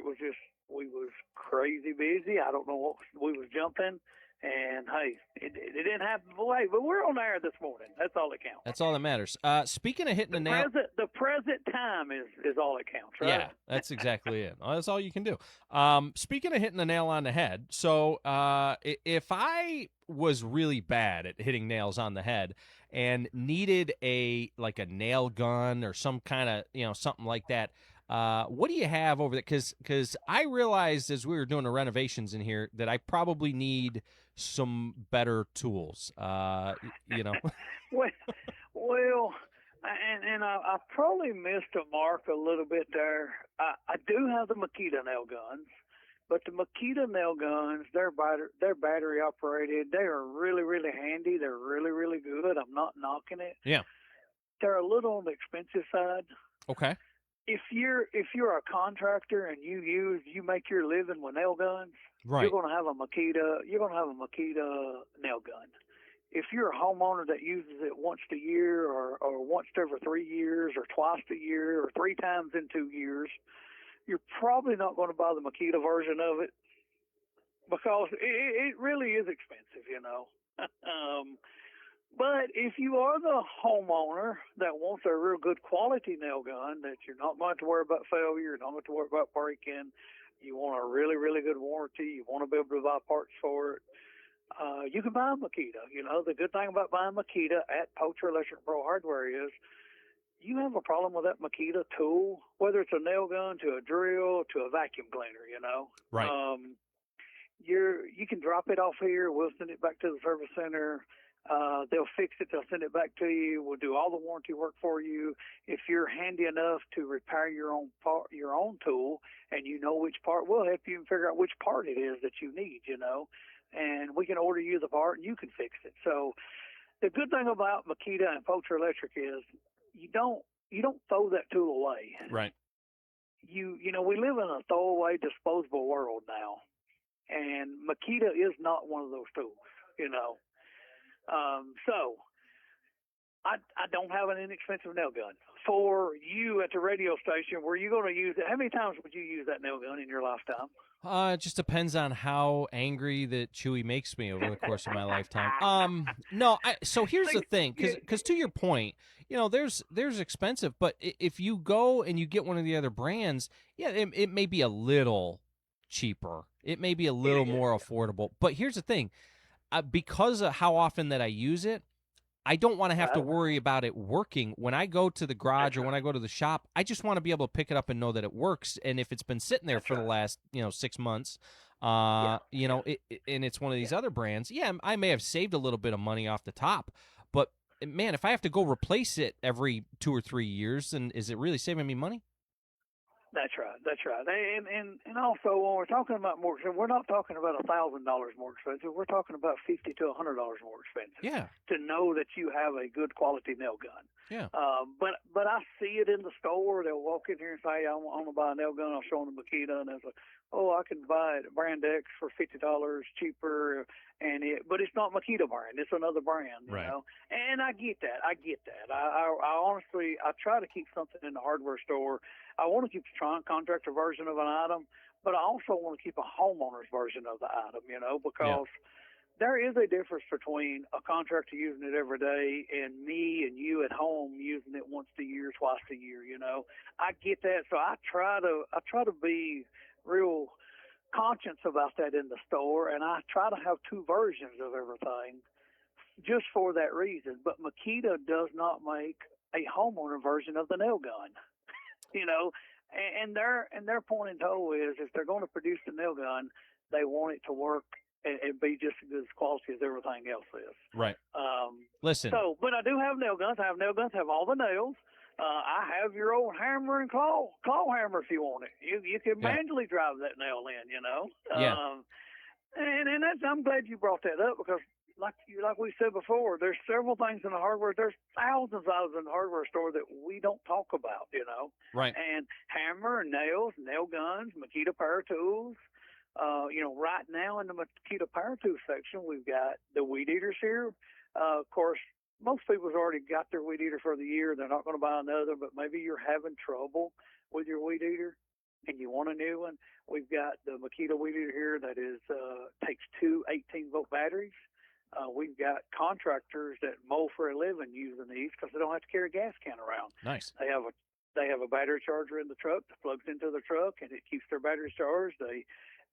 we was crazy busy. I don't know what we was jumping. And, hey, it didn't happen away, but we're on air this morning. That's all that counts. That's all that matters. Speaking of hitting the nail. The present time is all that counts, right? Yeah, that's exactly it. That's all you can do. Speaking of hitting the nail on the head, so if I was really bad at hitting nails on the head and needed a nail gun or some kind of something like that. What do you have over there? Because I realized as we were doing the renovations in here that I probably need some better tools. Well, and I probably missed a mark a little bit there. I do have the Makita nail guns, but the Makita nail guns, they're battery operated. They are really, really handy. They're really, really good. I'm not knocking it. Yeah. They're a little on the expensive side. Okay. If you're a contractor and you make your living with nail guns, right, you're going to have a Makita nail gun. If you're a homeowner that uses it once a year or once every 3 years or twice a year or 3 times in 2 years, you're probably not going to buy the Makita version of it because it really is expensive, But if you are the homeowner that wants a real good quality nail gun that you're not going to worry about failure, you're not going to worry about break-in, you want a really, really good warranty, you want to be able to buy parts for it, you can buy a Makita. The good thing about buying Makita at Poacher Electric Pro Hardware is you have a problem with that Makita tool, whether it's a nail gun to a drill to a vacuum cleaner, Right. You can drop it off here. We'll send it back to the service center. They'll fix it. They'll send it back to you. We'll do all the warranty work for you. If you're handy enough to repair your own tool, and you know which part, we'll help you figure out which part it is that you need. And we can order you the part, and you can fix it. So the good thing about Makita and Poacher Electric is you don't throw that tool away. Right. We live in a throwaway, disposable world now, and Makita is not one of those tools. So I don't have an inexpensive nail gun. For you at the radio station, were you going to use it? How many times would you use that nail gun in your lifetime? It just depends on how angry that Chewy makes me over the course of my lifetime. No, so here's the thing, because to your point, there's expensive, but if you go and you get one of the other brands, yeah, it may be a little cheaper. It may be a little more affordable. But here's the thing. Because of how often that I use it, I don't want to have to worry about it working. When I go to the garage or when I go to the shop, I just want to be able to pick it up and know that it works. And if it's been sitting there for the last 6 months, and it's one of these other brands, I may have saved a little bit of money off the top. But man, if I have to go replace it every 2 or 3 years, then is it really saving me money? That's right. And also when we're talking about more expensive, we're not talking about $1,000 more expensive. We're talking about $50 to $100 more expensive. Yeah. To know that you have a good quality nail gun. Yeah. But I see it in the store. They'll walk in here and say, I want to buy a nail gun. I'll show them the Makita, and they're like, I can buy it at Brand X for $50 cheaper, but it's not Makita brand. It's another brand, right. And I get that. I honestly try to keep something in the hardware store. I want to keep the contractor version of an item, but I also want to keep a homeowner's version of the item, because there is a difference between a contractor using it every day and me and you at home using it once a year, twice a year, I get that. So I try to be real conscious about that in the store, and I try to have 2 versions of everything just for that reason. But Makita does not make a homeowner version of the nail gun. And their point in tow is if they're going to produce the nail gun, they want it to work and be just as good as quality as everything else is. Right. Listen. So, but I do have nail guns. I have nail guns. Have all the nails. I have your old hammer and claw hammer if you want it. You can manually drive that nail in. Yeah. And that's, I'm glad you brought that up because. Like we said before, there's several things in the hardware. There's thousands in the hardware store that we don't talk about, Right. And hammer, nails, nail guns, Makita power tools. Right now in the Makita power tool section, we've got the weed eaters here. Of course, most people's already got their weed eater for the year. They're not going to buy another, but maybe you're having trouble with your weed eater and you want a new one. We've got the Makita weed eater here that is takes 2 18-volt batteries. We've got contractors that mow for a living using these because they don't have to carry a gas can around. Nice. They have a battery charger in the truck that plugs into the truck and it keeps their batteries charged.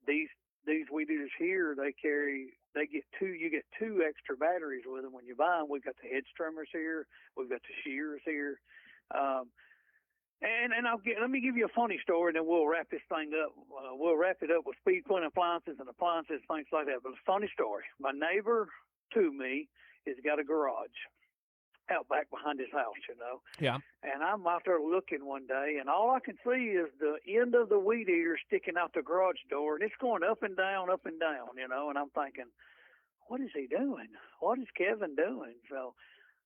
These these weed eaters here, you get two extra batteries with them when you buy them. We've got the head trimmers here. We've got the shears here. And let me give you a funny story, and then we'll wrap this thing up. We'll wrap it up with speed clean appliances and appliances, things like that. But a funny story. My neighbor to me has got a garage out back behind his house, Yeah. And I'm out there looking one day, and all I can see is the end of the weed eater sticking out the garage door, and it's going up and down, and I'm thinking, what is he doing? What is Kevin doing? So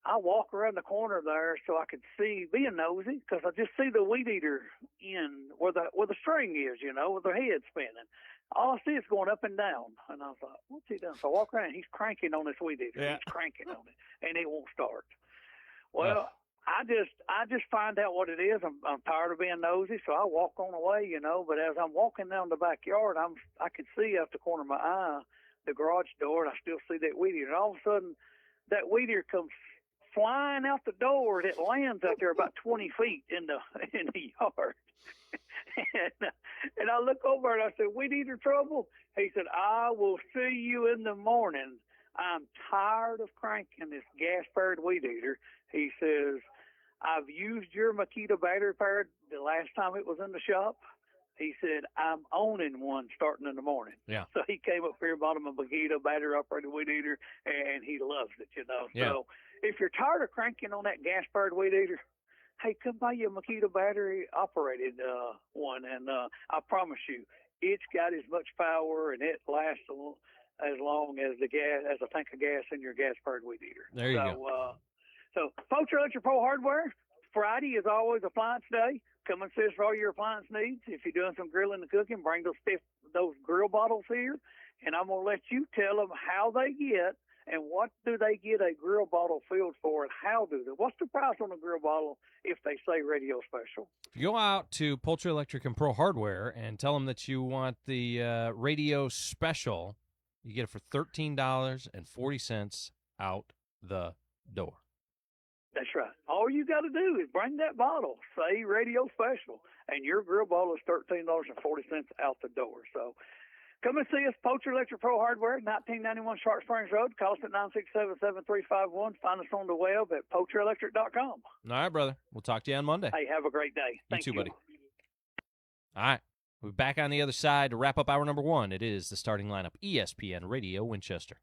I walk around the corner there so I could see, being nosy, because I just see the weed eater in where the string is, with the head spinning. All I see is going up and down. And I thought, what's he doing? So I walk around, he's cranking on this weed eater. Yeah. He's cranking on it, and it won't start. Well, I just find out what it is. I'm tired of being nosy, so I walk on away, But as I'm walking down the backyard, I can see out the corner of my eye the garage door, and I still see that weed eater. And all of a sudden, that weed eater comes flying out the door, and it lands out there about 20 feet in the yard. and I look over and I said, "Weed eater trouble?" He said, "I will see you in the morning. I'm tired of cranking this gas-powered weed eater." He says, "I've used your Makita battery powered the last time it was in the shop." He said, "I'm owning one starting in the morning." Yeah. So he came up here, bought him a Makita battery-operated weed eater, and he loves it, Yeah. So if you're tired of cranking on that gas-powered weed eater, hey, come buy you a Makita battery-operated one, and I promise you, it's got as much power, and it lasts as long as the tank of gas in your gas-powered weed eater. There you go. So Poacher Electric Pro Hardware, Friday is always appliance day. Come and see us for all your appliance needs. If you're doing some grilling and cooking, bring those grill bottles here, and I'm going to let you tell them how they get and what do they get a grill bottle filled for, and how do they? What's the price on a grill bottle if they say radio special? If you go out to Poultry Electric and Pro Hardware and tell them that you want the radio special, you get it for $13.40 out the door. That's right. All you got to do is bring that bottle, say radio special, and your grill bottle is $13.40 out the door. So come and see us, Poacher Electric Pro Hardware, 1991 Sharp Springs Road. Call us at 967-7351. Find us on the web at poacherelectric.com. All right, brother. We'll talk to you on Monday. Hey, have a great day. Thank you too, buddy. All right. We're back on the other side to wrap up hour number one. It is the starting lineup, ESPN Radio Winchester.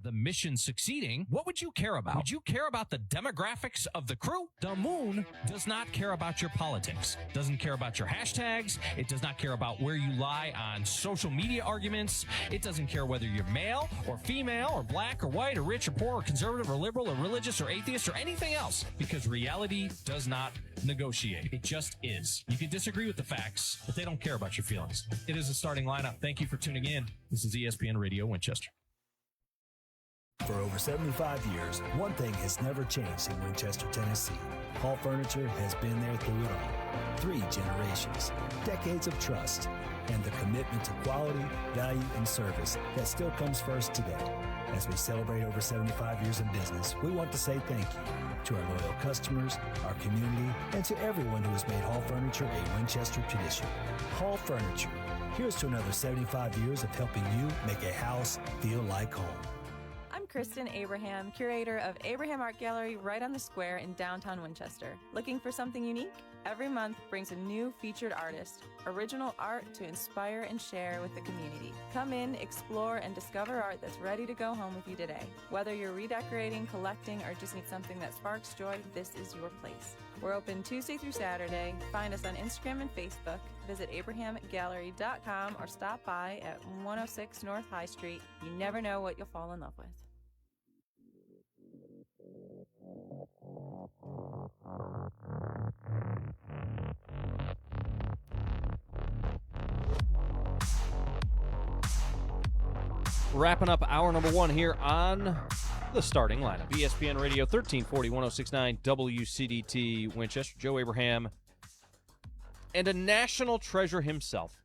The mission succeeding, what would you care about? Would you care about the demographics of the crew? The moon does not care about your politics, doesn't care about your hashtags, it does not care about where you lie on social media arguments, it doesn't care whether you're male or female or black or white or rich or poor or conservative or liberal or religious or atheist or anything else, because reality does not negotiate. It just is. You can disagree with the facts, but they don't care about your feelings. It is a starting lineup. Thank you for tuning in. This is ESPN Radio Winchester. For over 75 years, one thing has never changed in Winchester, Tennessee. Hall Furniture has been there through it all. 3 generations, decades of trust, and the commitment to quality, value, and service that still comes first today. As we celebrate over 75 years in business, we want to say thank you to our loyal customers, our community, and to everyone who has made Hall Furniture a Winchester tradition. Hall Furniture, here's to another 75 years of helping you make a house feel like home. I'm Kristen Abraham, curator of Abraham Art Gallery right on the square in downtown Winchester. Looking for something unique? Every month brings a new featured artist, original art to inspire and share with the community. Come in, explore, and discover art that's ready to go home with you today. Whether you're redecorating, collecting, or just need something that sparks joy, this is your place. We're open Tuesday through Saturday. Find us on Instagram and Facebook. Visit abrahamgallery.com or stop by at 106 North High Street. You never know what you'll fall in love with. Wrapping up hour number one here on the starting lineup. ESPN Radio 1340, 1069 WCDT Winchester. Joe Abraham and a national treasure himself.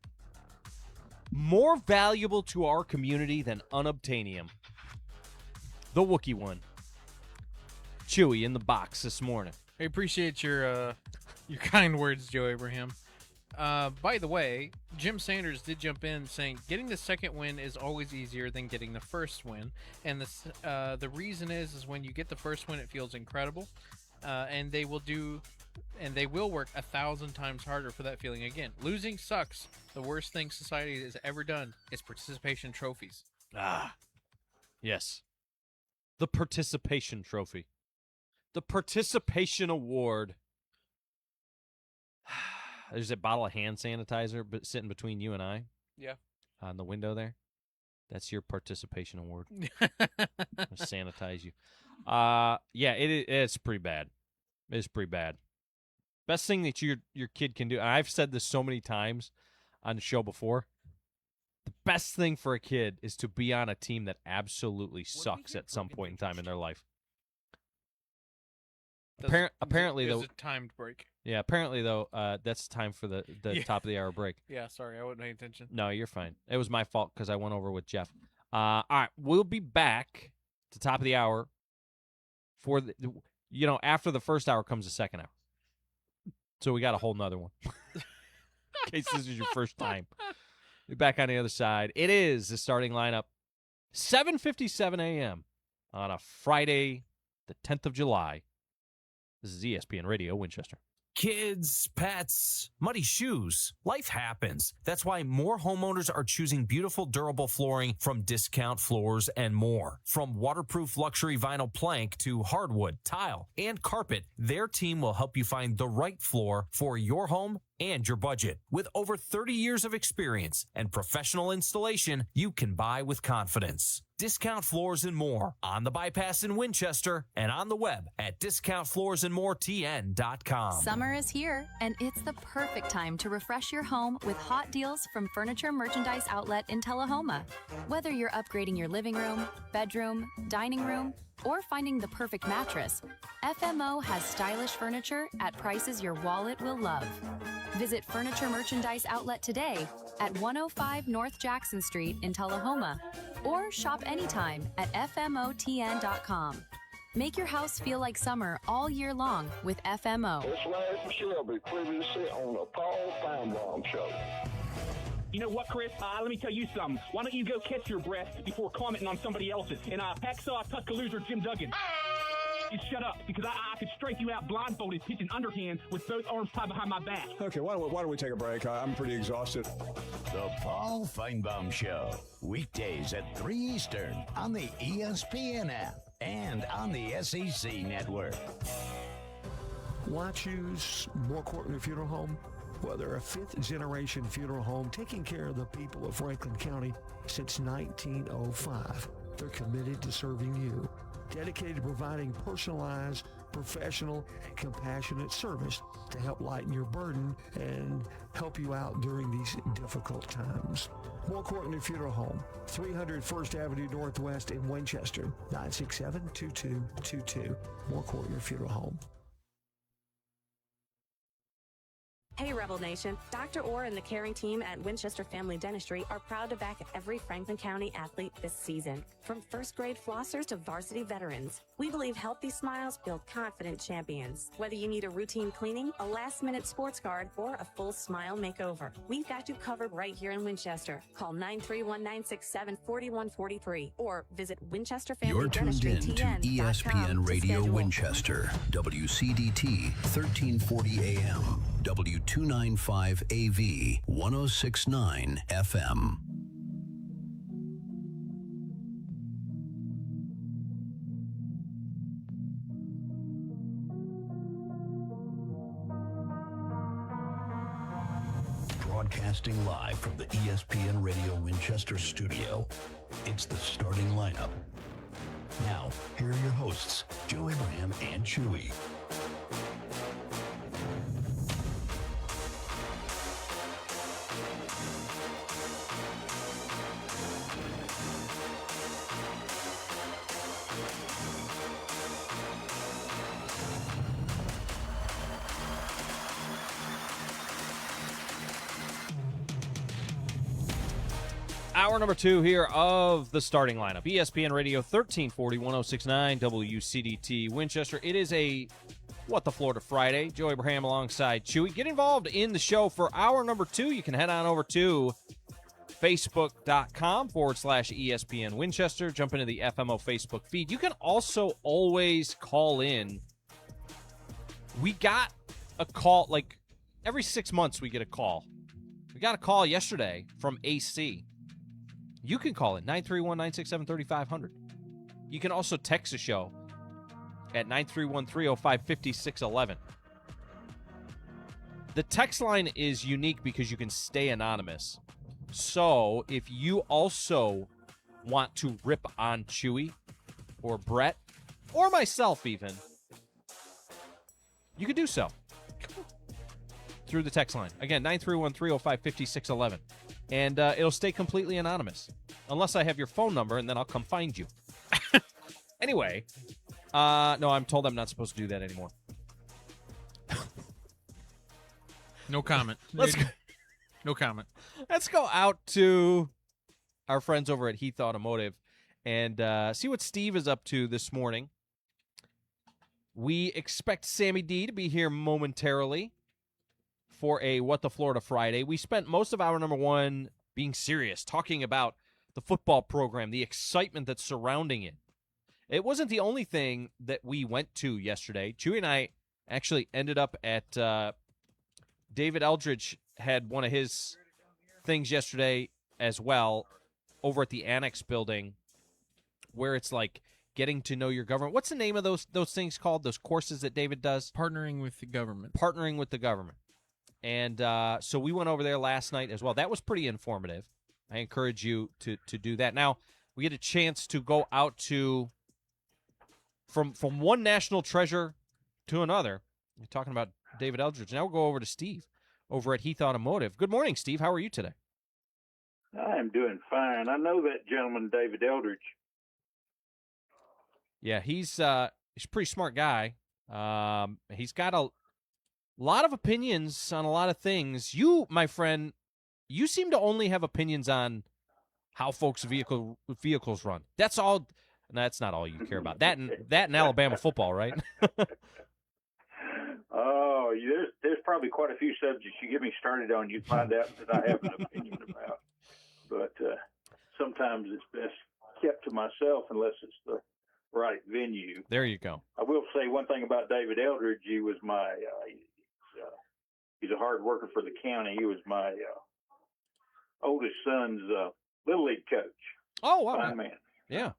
More valuable to our community than unobtainium. The Wookiee one. Chewy in the box this morning. I appreciate your kind words, Joe Abraham. By the way, Jim Sanders did jump in saying getting the second win is always easier than getting the first win, and the reason is when you get the first win, it feels incredible, and they will work 1,000 times harder for that feeling again. Losing sucks. The worst thing society has ever done is participation trophies. Yes. The participation trophy. The participation award. There's a bottle of hand sanitizer sitting between you and I. Yeah. On the window there. That's your participation award. I'll sanitize you. Yeah, it's pretty bad. It's pretty bad. Best thing that your kid can do, and I've said this so many times on the show before, the best thing for a kid is to be on a team that absolutely sucks at some point in time in their life. Apparently, there's though, a timed break. Yeah, apparently, though, that's time for the top of the hour break. Yeah, sorry, I wasn't paying attention. No, you're fine. It was my fault because I went over with Jeff. All right, we'll be back to top of the hour for after the first hour comes the second hour. So we got a whole nother one. In case this is your first time. Be back on the other side. It is the starting lineup, 7:57 a.m. on a Friday, the 10th of July. This is ESPN Radio Winchester. Kids, pets, muddy shoes. Life happens. That's why more homeowners are choosing beautiful, durable flooring from Discount Floors and More. From waterproof luxury vinyl plank to hardwood, tile, and carpet, their team will help you find the right floor for your home and your budget. With over 30 years of experience and professional installation, you can buy with confidence. Discount Floors and More on the bypass in Winchester and on the web at discountfloorsandmoretn.com. Summer is here, and it's the perfect time to refresh your home with hot deals from Furniture Merchandise Outlet in Tullahoma. Whether you're upgrading your living room, bedroom, dining room, or finding the perfect mattress, FMO has stylish furniture at prices your wallet will love. Visit Furniture Merchandise Outlet today at 105 North Jackson Street in Tullahoma, or shop anytime at FMOTN.com. Make your house feel like summer all year long with FMO. It's Larry from Shelby, previously on the Paul Feinbaum Show. You know what, Chris? Let me tell you something. Why don't you go catch your breath before commenting on somebody else's? And hacksaw Tuscaloosa Jim Duggan. You shut up, because I could strike you out blindfolded, pitching underhand with both arms tied behind my back. Okay, why don't we take a break? I'm pretty exhausted. The Paul Feinbaum Show, weekdays at 3 Eastern on the ESPN app and on the SEC network. Why choose More Courtney Funeral Home? Well, they're a fifth-generation funeral home taking care of the people of Franklin County since 1905. They're committed to serving you, dedicated to providing personalized, professional, compassionate service to help lighten your burden and help you out during these difficult times. More Courtney Funeral Home, 300 First Avenue Northwest in Winchester, 967-2222. More Courtney Funeral Home. Hey, Rebel Nation. Dr. Orr and the caring team at Winchester Family Dentistry are proud to back every Franklin County athlete this season. From first-grade flossers to varsity veterans, we believe healthy smiles build confident champions. Whether you need a routine cleaning, a last-minute sports card, or a full smile makeover, we've got you covered right here in Winchester. Call 931-967-4143 or visit You're tuned in to ESPN Radio Winchester, WCDT 1340 AM. W295 AV 1069 FM. Broadcasting live from the ESPN Radio Winchester studio, it's the starting lineup. Now, here are your hosts, Joe Abraham and Chewy. Hour number 2 here of the starting lineup. ESPN Radio 1340 1069 WCDT Winchester. It is a What the Florida Friday. Joe Abraham alongside Chewy. Get involved in the show for hour number 2. You can head on over to Facebook.com/ESPN Winchester. Jump into the FMO Facebook feed. You can also always call in. We got a call, like every 6 months we get a call. We got a call yesterday from AC. You can call it 931-967-3500. You can also text the show at 931-305-5611. The text line is unique because you can stay anonymous. So if you also want to rip on Chewy or Brett or myself even, you can do so through the text line. Again, 931-305-5611. And it'll stay completely anonymous unless I have your phone number, and then I'll come find you. Anyway, no, I'm told I'm not supposed to do that anymore. No comment. Let's go. No comment. Let's go out to our friends over at Heath Automotive and see what Steve is up to this morning. We expect Sammy D to be here momentarily for a What the Florida Friday. We spent most of hour number 1 being serious, talking about the football program, the excitement that's surrounding it. It wasn't the only thing that we went to yesterday. Chewy and I actually ended up at David Eldridge had one of his things yesterday as well over at the Annex building where it's like getting to know your government. What's the name of those things called, those courses that David does? Partnering with the government. Partnering with the government. And so we went over there last night as well. That was pretty informative. I encourage you to do that. Now, we get a chance to go out to from one national treasure to another. We're talking about David Eldridge. Now we'll go over to Steve over at Heath Automotive. Good morning, Steve. How are you today? I am doing fine. I know that gentleman, David Eldridge. Yeah, he's a pretty smart guy. He's got a lot of opinions on a lot of things. You, my friend, you seem to only have opinions on how folks' vehicles run. That's all. That's not all you care about. That and Alabama football, right? Oh, there's probably quite a few subjects you get me started on. You find out that I have an opinion about, but sometimes it's best kept to myself unless it's the right venue. There you go. I will say one thing about David Eldridge. He was my he's a hard worker for the county. He was my oldest son's little league coach. Oh, wow. Fine man. Yeah.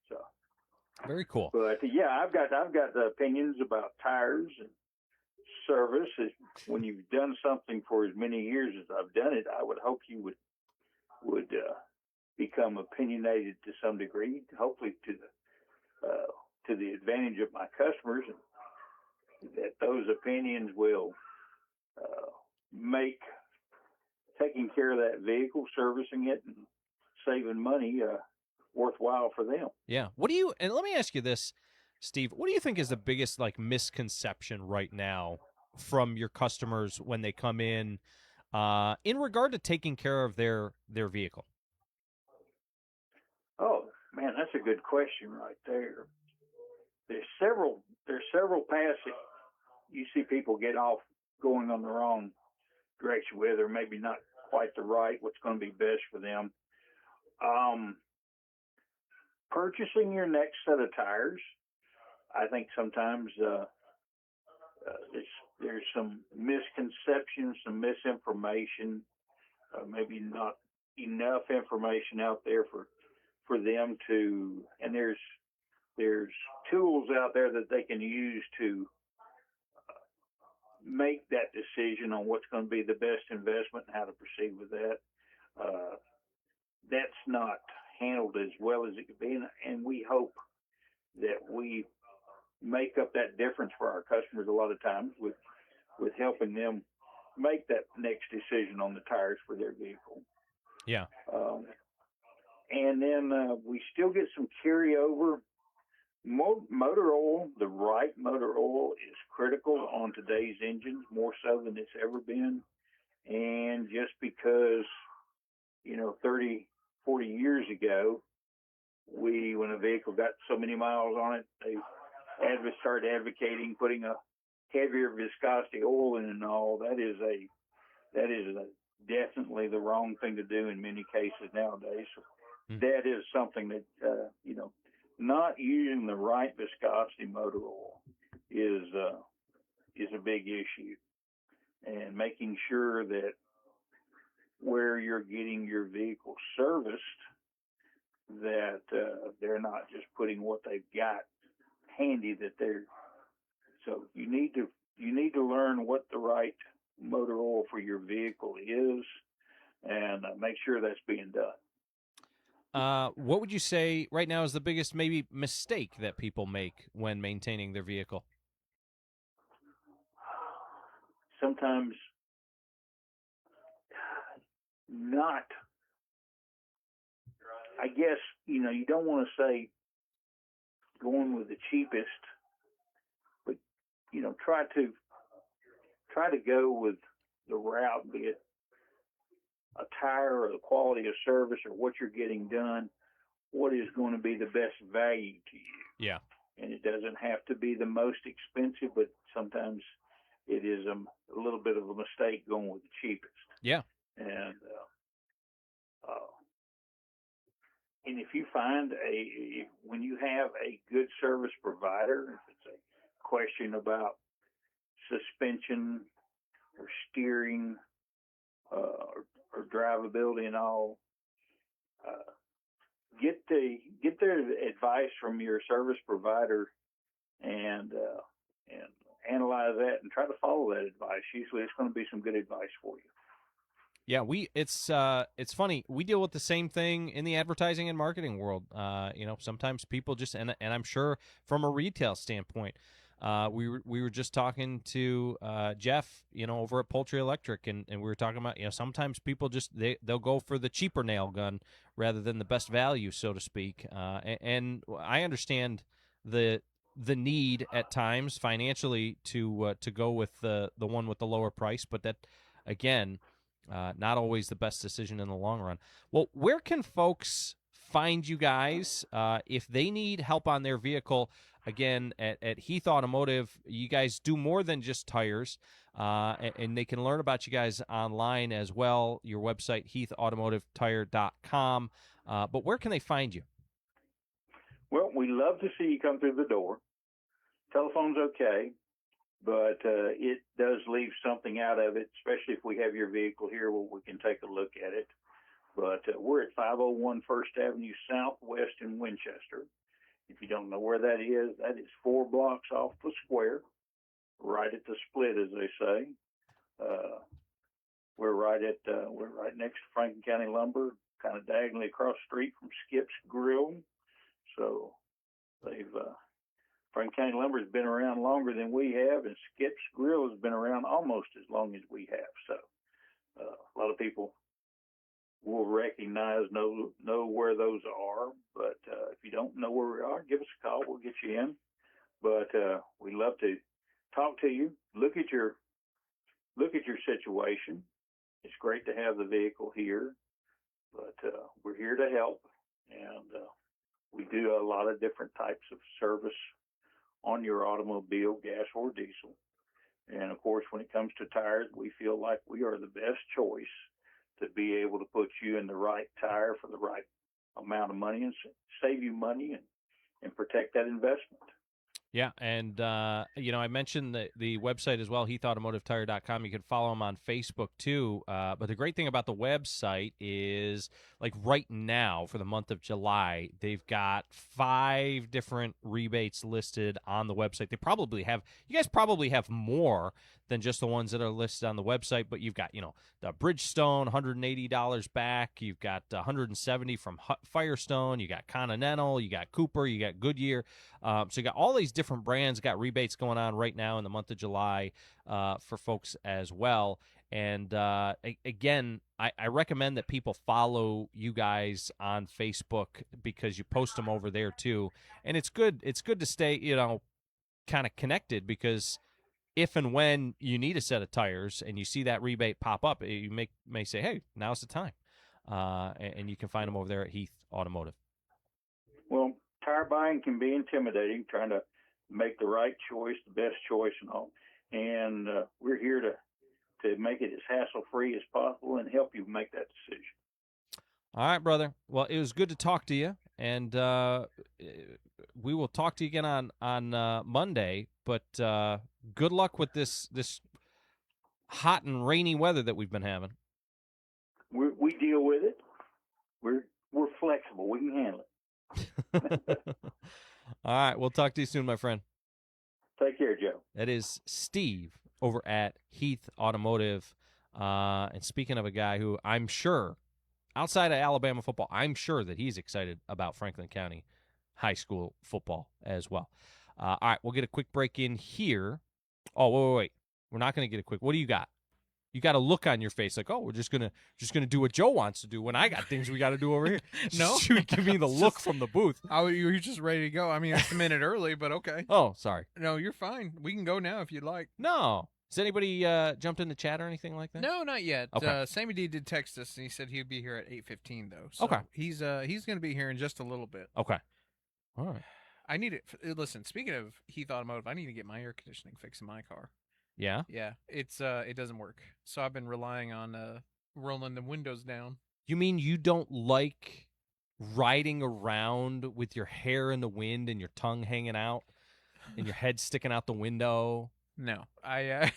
So very cool. But yeah, I've got opinions about tires and service. When you've done something for as many years as I've done it, I would hope you would become opinionated to some degree, hopefully to the advantage of my customers, and that those opinions will make taking care of that vehicle, servicing it, and saving money worthwhile for them. Yeah. And let me ask you this, Steve, what do you think is the biggest misconception right now from your customers when they come in regard to taking care of their vehicle? Oh man, that's a good question right there. There's several paths that you see people get off going on the wrong direction with, or maybe not quite the right, what's going to be best for them. Purchasing your next set of tires, I think sometimes there's some misconceptions, some misinformation, maybe not enough information out there for them to, and there's tools out there that they can use to make that decision on what's going to be the best investment and how to proceed with that. That's not handled as well as it could be, and we hope that we make up that difference for our customers a lot of times with helping them make that next decision on the tires for their vehicle. Yeah. And then we still get some carryover. Motor oil, the right motor oil is critical on today's engines, more so than it's ever been. And just because, 30, 40 years ago, when a vehicle got so many miles on it, they started advocating putting a heavier viscosity oil in and all, that is definitely the wrong thing to do in many cases nowadays. So that is something that, not using the right viscosity motor oil is a big issue, and making sure that where you're getting your vehicle serviced, that they're not just putting what they've got handy. So you need to learn what the right motor oil for your vehicle is, and make sure that's being done. What would you say right now is the biggest maybe mistake that people make when maintaining their vehicle? Sometimes not. I guess, you don't want to say going with the cheapest, but, try to go with the route, be it a tire or the quality of service or what you're getting done, what is going to be the best value to you. Yeah. And it doesn't have to be the most expensive, but sometimes it is a little bit of a mistake going with the cheapest. Yeah. And if you find when you have a good service provider, if it's a question about suspension or steering or drivability and all, get their advice from your service provider and analyze that and try to follow that advice. Usually, it's going to be some good advice for you. Yeah, it's funny. We deal with the same thing in the advertising and marketing world. Sometimes people just and I'm sure from a retail standpoint, we were just talking to Jeff, over at Poultry Electric, and we were talking about sometimes people just they'll go for the cheaper nail gun rather than the best value, so to speak. And I understand the need at times financially to go with the one with the lower price, but that again. Not always the best decision in the long run. Well, where can folks find you guys if they need help on their vehicle? Again, at Heath Automotive, you guys do more than just tires, and they can learn about you guys online as well. Your website, heathautomotivetire.com. But where can they find you? Well, we love to see you come through the door. Telephone's okay. But it does leave something out of it, especially if we have your vehicle here where we can take a look at it. But we're at 501 First Avenue Southwest in Winchester. If you don't know where that is 4 blocks off the square, right at the split, as they say. We're right next to Franklin County Lumber, kind of diagonally across the street from Skip's Grill. So Franklin County Lumber has been around longer than we have, and Skip's Grill has been around almost as long as we have. So a lot of people will recognize, know where those are. But if you don't know where we are, give us a call. We'll get you in. But we love to talk to you, look at your situation. It's great to have the vehicle here, but we're here to help, and we do a lot of different types of service on your automobile, gas or diesel. And of course, when it comes to tires, we feel like we are the best choice to be able to put you in the right tire for the right amount of money and save you money and protect that investment. Yeah, and I mentioned the website as well, heathautomotivetire.com. You can follow them on Facebook too. But the great thing about the website is, like right now for the month of July, they've got 5 different rebates listed on the website. You guys probably have more than just the ones that are listed on the website, but you've got, the Bridgestone, $180 back. You've got $170 from Firestone. You got Continental. You got Cooper. You got Goodyear. So you got all these different brands, got rebates going on right now in the month of July for folks as well. And again, I recommend that people follow you guys on Facebook because you post them over there too. And it's good to stay, kind of connected, because if and when you need a set of tires and you see that rebate pop up, you may say, hey, now's the time. And you can find them over there at Heath Automotive. Well, tire buying can be intimidating, trying to make the right choice, the best choice and all. and we're here to make it as hassle-free as possible and help you make that decision. All right, brother. Well, it was good to talk to you, and we will talk to you again on Monday. But good luck with this hot and rainy weather that we've been having. We deal with it. We're flexible. We can handle it. All right, we'll talk to you soon, my friend. Take care, Joe. That is Steve over at Heath Automotive. And speaking of a guy who I'm sure, outside of Alabama football, I'm sure that he's excited about Franklin County high school football as well. All right, we'll get a quick break in here. Oh, wait. We're not going to get a quick. What do you got? You got a look on your face like, oh, we're just gonna do what Joe wants to do when I got things we got to do over here. No, you give me the look from the booth. Oh, you're just ready to go. I mean, it's a minute early, but okay. Oh, sorry. No, you're fine. We can go now if you'd like. No. Has anybody jumped in the chat or anything like that? No, not yet. Okay. Sammy D did text us, and he said he'd be here at 8:15 though. So okay. He's going to be here in just a little bit. Okay. All right. I need it. Listen, speaking of Heath Automotive, I need to get my air conditioning fixed in my car. Yeah? Yeah, it doesn't work. So I've been relying on rolling the windows down. You mean you don't like riding around with your hair in the wind and your tongue hanging out and your head sticking out the window? No, I'm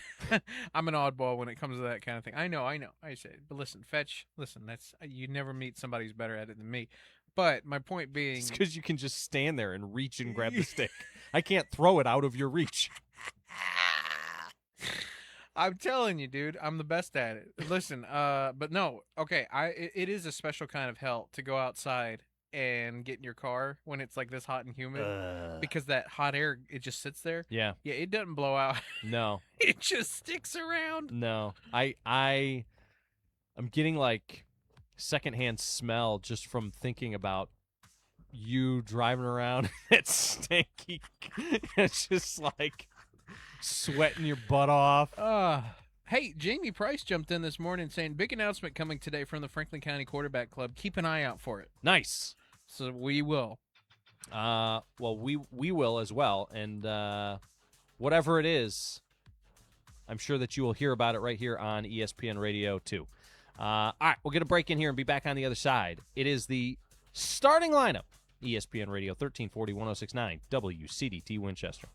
an oddball when it comes to that kind of thing. I know. I say it. But listen, Fetch, that's you never meet somebody who's better at it than me. But my point being, it's because you can just stand there and reach and grab the stick. I can't throw it out of your reach. I'm telling you, dude, I'm the best at it. Listen, but no, okay, it is a special kind of hell to go outside and get in your car when it's like this hot and humid because that hot air, it just sits there. Yeah. Yeah, it doesn't blow out. No. It just sticks around. No. I'm getting like secondhand smell just from thinking about you driving around. It's stinky. It's just like sweating your butt off. Hey, Jamie Price jumped in this morning saying, big announcement coming today from the Franklin County Quarterback Club. Keep an eye out for it. Nice. So we will. Well, we will as well. And whatever it is, I'm sure that you will hear about it right here on ESPN Radio, too. All right, we'll get a break in here and be back on the other side. It is the starting lineup. ESPN Radio 1340 1069 WCDT Winchester.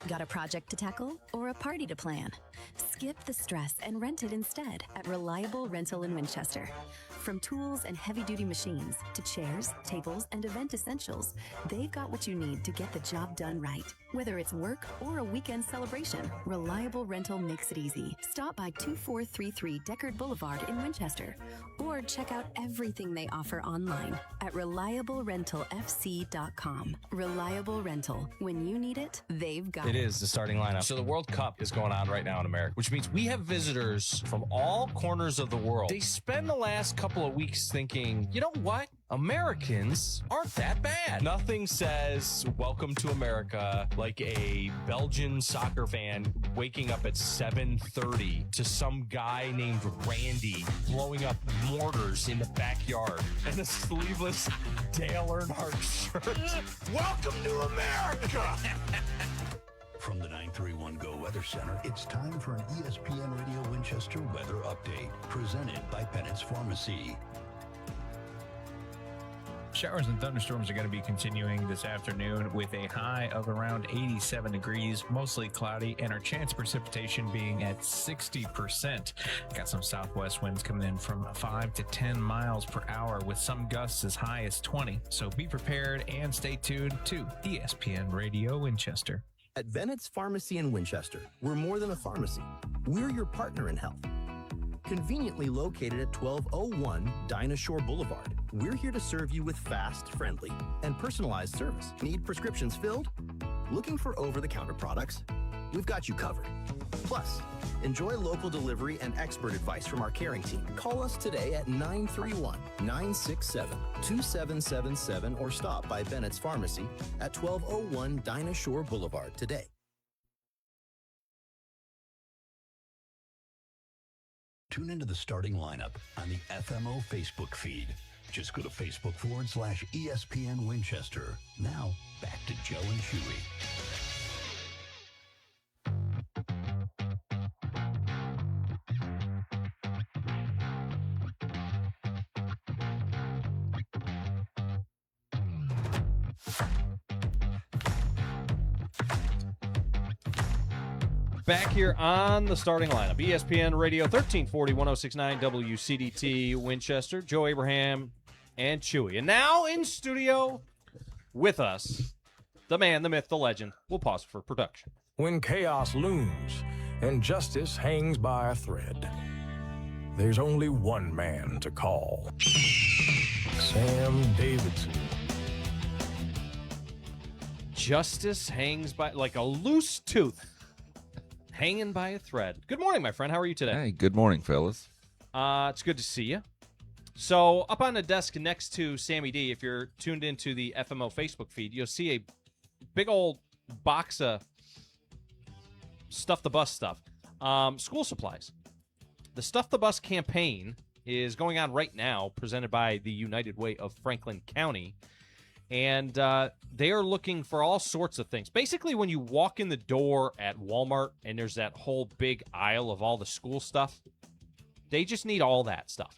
Got a project to tackle or a party to plan? Skip the stress and rent it instead at Reliable Rental in Winchester. From tools and heavy-duty machines to chairs, tables, and event essentials, they've got what you need to get the job done right. Whether it's work or a weekend celebration, Reliable Rental makes it easy. Stop by 2433 Deckard Boulevard in Winchester or check out everything they offer online at ReliableRentalFC.com. Reliable Rental. When you need it, they've got it. It is the starting lineup. So the World Cup is going on right now in America, which means we have visitors from all corners of the world. They spend the last couple of weeks thinking, you know what? Americans aren't that bad. Nothing says welcome to America like a Belgian soccer fan waking up at 7:30 to some guy named Randy blowing up mortars in the backyard and a sleeveless Dale Earnhardt shirt. Welcome to America! From the 931 Go Weather Center, it's time for an ESPN Radio Winchester weather update, presented by Bennett's Pharmacy. Showers and thunderstorms are going to be continuing this afternoon with a high of around 87 degrees, mostly cloudy, and our chance of precipitation being at 60%. Got some southwest winds coming in from 5 to 10 miles per hour with some gusts as high as 20. So be prepared and stay tuned to ESPN Radio Winchester. At Bennett's Pharmacy in Winchester, we're more than a pharmacy. We're your partner in health. Conveniently located at 1201 Dinah Shore Boulevard, we're here to serve you with fast, friendly, and personalized service. Need prescriptions filled? Looking for over-the-counter products? We've got you covered. Plus, enjoy local delivery and expert advice from our caring team. Call us today at 931-967-2777 or stop by Bennett's Pharmacy at 1201 Dinah Shore Boulevard today. Tune into the starting lineup on the FMO Facebook feed. Just go to Facebook.com/ESPN Winchester. Now, back to Joe and Chewy. Back here on the starting lineup. ESPN Radio 1340, 1069 WCDT Winchester. Joe Abraham and Chewy. And now in studio with us, the man, the myth, the legend. We'll pause for production. When chaos looms and justice hangs by a thread, there's only one man to call. Sam Davidson. Justice hangs by like a loose tooth. Hanging by a thread. Good morning, my friend. How are you today? Hey, good morning, fellas. It's good to see you. So, up on the desk next to Sammy D, if you're tuned into the FMO Facebook feed, you'll see a big old box of Stuff the Bus stuff. School supplies. The Stuff the Bus campaign is going on right now, presented by the United Way of Franklin County. And they are looking for all sorts of things. Basically, when you walk in the door at Walmart and there's that whole big aisle of all the school stuff, they just need all that stuff.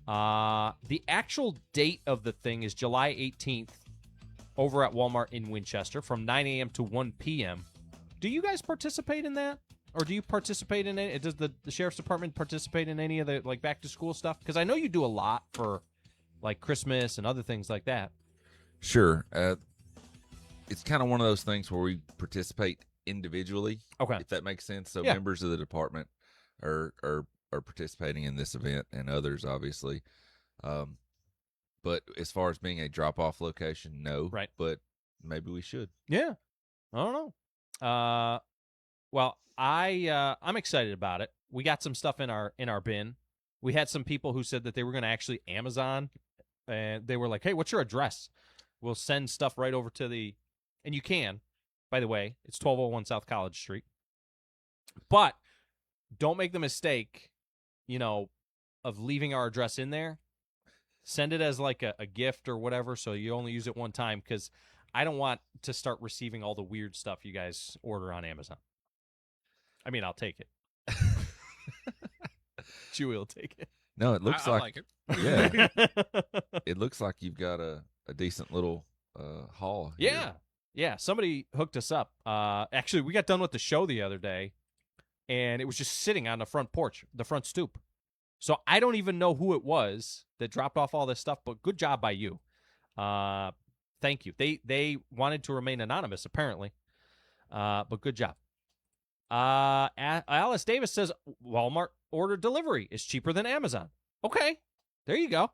The actual date of the thing is July 18th over at Walmart in Winchester from 9 a.m. to 1 p.m. Do you guys participate in that? Or do you participate in it? Does the Sheriff's Department participate in any of the like back-to-school stuff? Because I know you do a lot for like Christmas and other things like that. Sure. It's kind of one of those things where we participate individually, if that makes sense. So members of the department are participating in this event, and others, obviously. But as far as being a drop-off location, no. Right. But maybe we should. Yeah. I don't know. Well, I'm excited about it. We got some stuff in our bin. We had some people who said that they were going to actually Amazon, and they were like, "Hey, what's your address? We'll send stuff right over to the," and you can, by the way, it's 1201 South College Street. But don't make the mistake, of leaving our address in there. Send it as like a gift or whatever, so you only use it one time, because I don't want to start receiving all the weird stuff you guys order on Amazon. I mean, I'll take it. Chewy will take it. No, it looks I like it. Yeah. It looks like you've got a decent little haul here. Yeah. Yeah. Somebody hooked us up. Actually, we got done with the show the other day, and it was just sitting on the front porch, the front stoop. So I don't even know who it was that dropped off all this stuff, but good job by you. Thank you. They wanted to remain anonymous, apparently, but good job. Alice Davis says Walmart order delivery is cheaper than Amazon. Okay, there you go.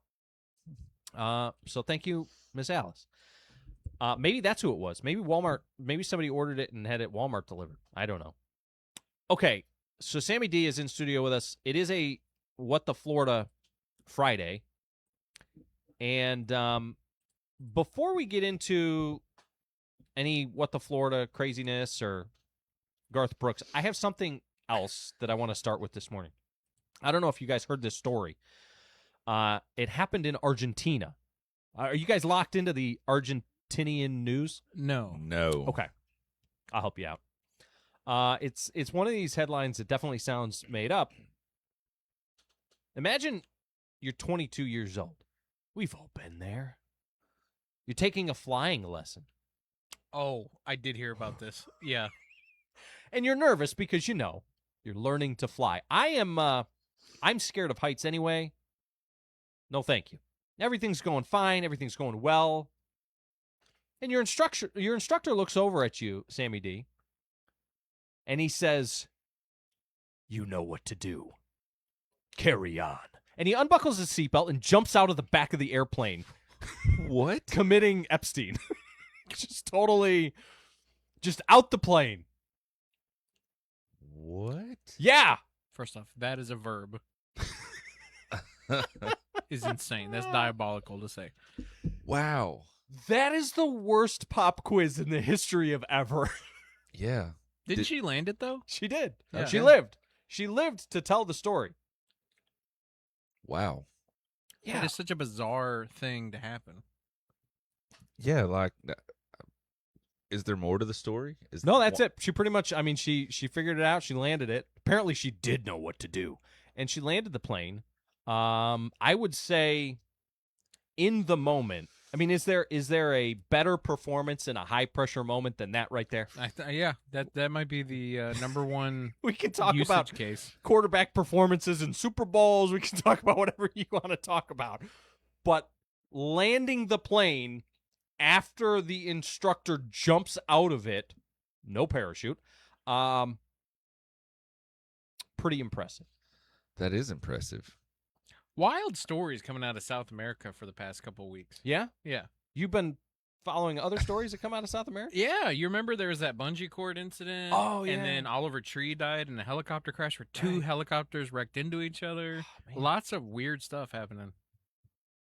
So thank you, Miss Alice. Maybe that's who it was. Maybe somebody ordered it and had it Walmart delivered. I don't know. Okay, so Sammy D is in studio with us. It is a What the Florida Friday. And before we get into any What the Florida craziness or Garth Brooks, I have something else that I want to start with this morning. I don't know if you guys heard this story. It happened in Argentina. Are you guys locked into the Argentinian news? No. Okay. I'll help you out. It's one of these headlines that definitely sounds made up. Imagine you're 22 years old. We've all been there. You're taking a flying lesson. Oh, I did hear about this. Yeah. And you're nervous because, you're learning to fly. I'm scared of heights anyway. No, thank you. Everything's going fine. Everything's going well. And your instructor looks over at you, Sammy D, and he says, "You know what to do. Carry on." And he unbuckles his seatbelt and jumps out of the back of the airplane. What? Committing Epstein. Just out the plane. What? Yeah. First off, that is a verb. Is insane. That's diabolical to say. Wow. That is the worst pop quiz in the history of ever. Yeah. Didn't she land it, though? She did. Yeah. She lived. She lived to tell the story. Wow. Yeah, it's such a bizarre thing to happen. Yeah, like, is there more to the story? No, that's it. She pretty much, I mean, she figured it out. She landed it. Apparently, she did know what to do, and she landed the plane. I would say, in the moment. I mean, is there a better performance in a high pressure moment than that right there? Yeah, that might be the number one. We can talk usage about case. Quarterback performances in Super Bowls. We can talk about whatever you want to talk about, but landing the plane after the instructor jumps out of it, no parachute, pretty impressive. That is impressive. Wild stories coming out of South America for the past couple of weeks. Yeah? Yeah. You've been following other stories that come out of South America? Yeah, you remember there was that bungee cord incident? Oh, yeah. And then Oliver Tree died in a helicopter crash where two helicopters wrecked into each other. Lots of weird stuff happening.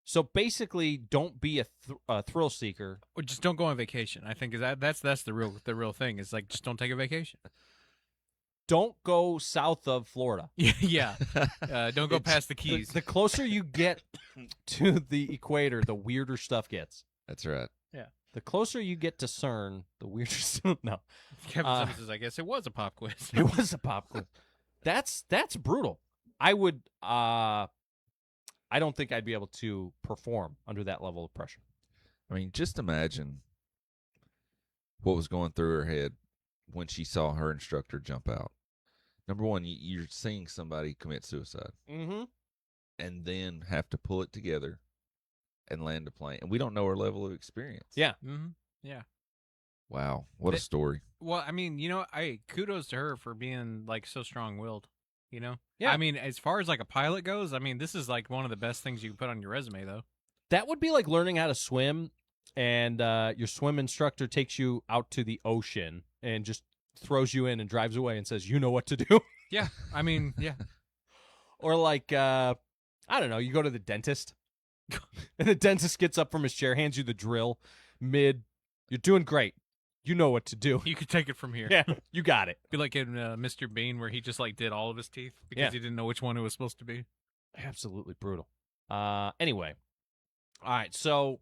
So basically, don't be a thrill seeker. Or just don't go on vacation. I think that's the real thing. Is like just don't take a vacation. Don't go south of Florida. Yeah. Don't go past the Keys. The closer you get to the equator, the weirder stuff gets. That's right. Yeah. The closer you get to CERN, the weirder stuff. No. Kevin Simmons says, I guess it was a pop quiz. It was a pop quiz. That's brutal. I would. I don't think I'd be able to perform under that level of pressure. I mean, just imagine what was going through her head when she saw her instructor jump out. Number one, you're seeing somebody commit suicide, and then have to pull it together and land a plane. And we don't know her level of experience. Yeah. Yeah. Wow, what a story. Well, I mean, kudos to her for being like so strong-willed. Yeah. I mean, as far as like a pilot goes, I mean, this is like one of the best things you can put on your resume, though. That would be like learning how to swim, and your swim instructor takes you out to the ocean and just throws you in and drives away and says, you know what to do. Yeah. I mean, yeah. Or like, I don't know, you go to the dentist, and the dentist gets up from his chair, hands you the drill you're doing great. You know what to do. You could take it from here. Yeah, you got it. Be like in Mr. Bean where he just like did all of his teeth because he didn't know which one it was supposed to be. Absolutely brutal. Anyway. All right, so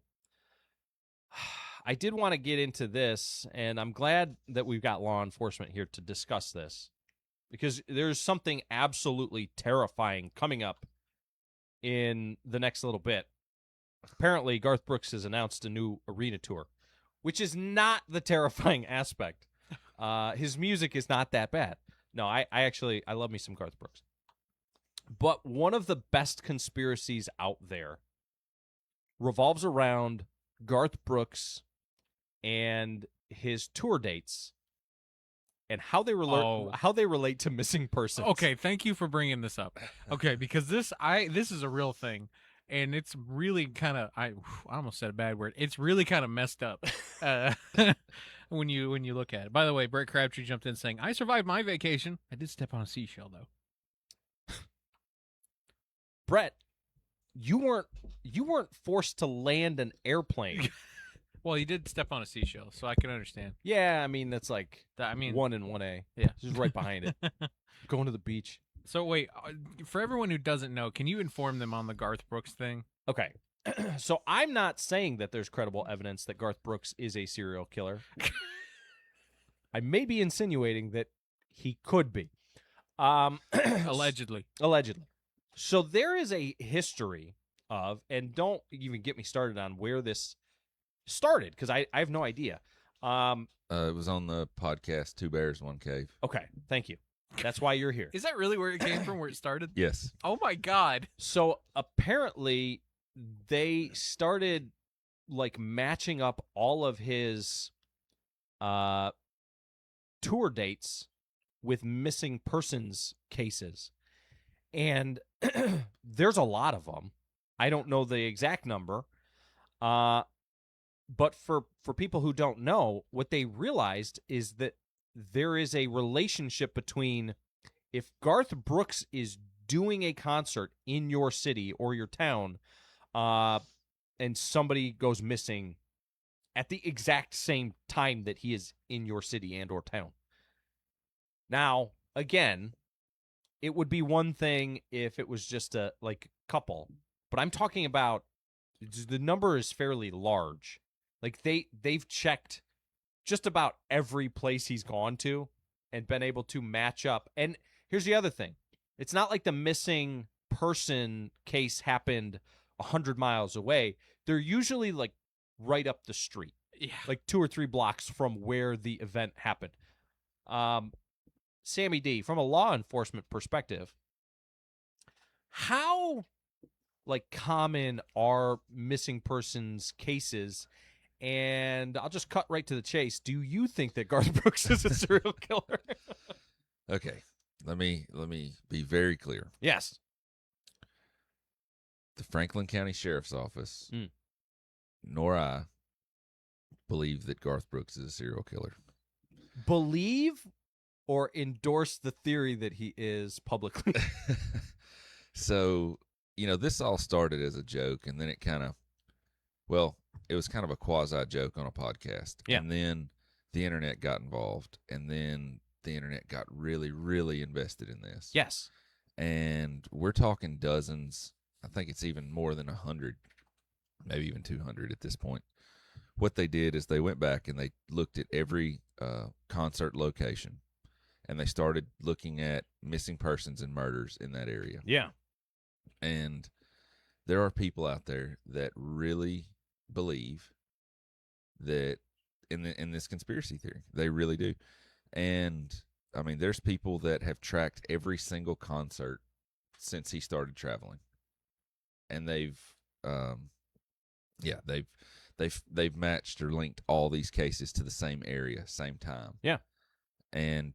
I did want to get into this, and I'm glad that we've got law enforcement here to discuss this, because there's something absolutely terrifying coming up in the next little bit. Apparently, Garth Brooks has announced a new arena tour, which is not the terrifying aspect. His music is not that bad. No, I love me some Garth Brooks. But one of the best conspiracies out there revolves around Garth Brooks and his tour dates and how they relate to missing persons. Okay, thank you for bringing this up. Okay, because this is a real thing, and it's really kind of I almost said a bad word. It's really kind of messed up when you look at it. By the way, Brett Crabtree jumped in saying, "I survived my vacation. I did step on a seashell though." Brett, you weren't forced to land an airplane. Well, you did step on a seashell, so I can understand. Yeah, I mean, that's like 1 and 1A. Yeah. Just right behind it. Going to the beach. So wait, for everyone who doesn't know, can you inform them on the Garth Brooks thing? Okay. So I'm not saying that there's credible evidence that Garth Brooks is a serial killer. I may be insinuating that he could be. Allegedly. So there is a history of, and don't even get me started on where this started, because I have no idea. It was on the podcast Two Bears, One Cave. Okay, thank you. That's why you're here. Is that really where it came from, where it started? Yes. Oh, my God. So apparently they started like matching up all of his tour dates with missing persons cases. And there's a lot of them. I don't know the exact number. But for people who don't know, what they realized is that there is a relationship between, if Garth Brooks is doing a concert in your city or your town, and somebody goes missing at the exact same time that he is in your city and or town. Now, again, it would be one thing if it was just a couple, but I'm talking about the number is fairly large. Like they've checked just about every place he's gone to and been able to match up. And here's the other thing. It's not like the missing person case happened 100 miles away. They're usually like right up the street. Yeah. Like 2 or 3 blocks from where the event happened. Sammy D, from a law enforcement perspective, how like common are missing persons cases? And I'll just cut right to the chase. Do you think that Garth Brooks is a serial killer? Okay. Let me be very clear. Yes. The Franklin County Sheriff's Office, nor I, believe that Garth Brooks is a serial killer. Believe or endorse the theory that he is publicly? So, this all started as a joke, and then it kind of, it was kind of a quasi-joke on a podcast. Yeah. And then the internet got involved, and then the internet got really, really invested in this. Yes. And we're talking dozens. I think it's even more than 100, maybe even 200 at this point. What they did is they went back and they looked at every concert location, and they started looking at missing persons and murders in that area. Yeah. And there are people out there that really believe that in this conspiracy theory. They really do. And, I mean, there's people that have tracked every single concert since he started traveling. And they've matched or linked all these cases to the same area, same time. Yeah. And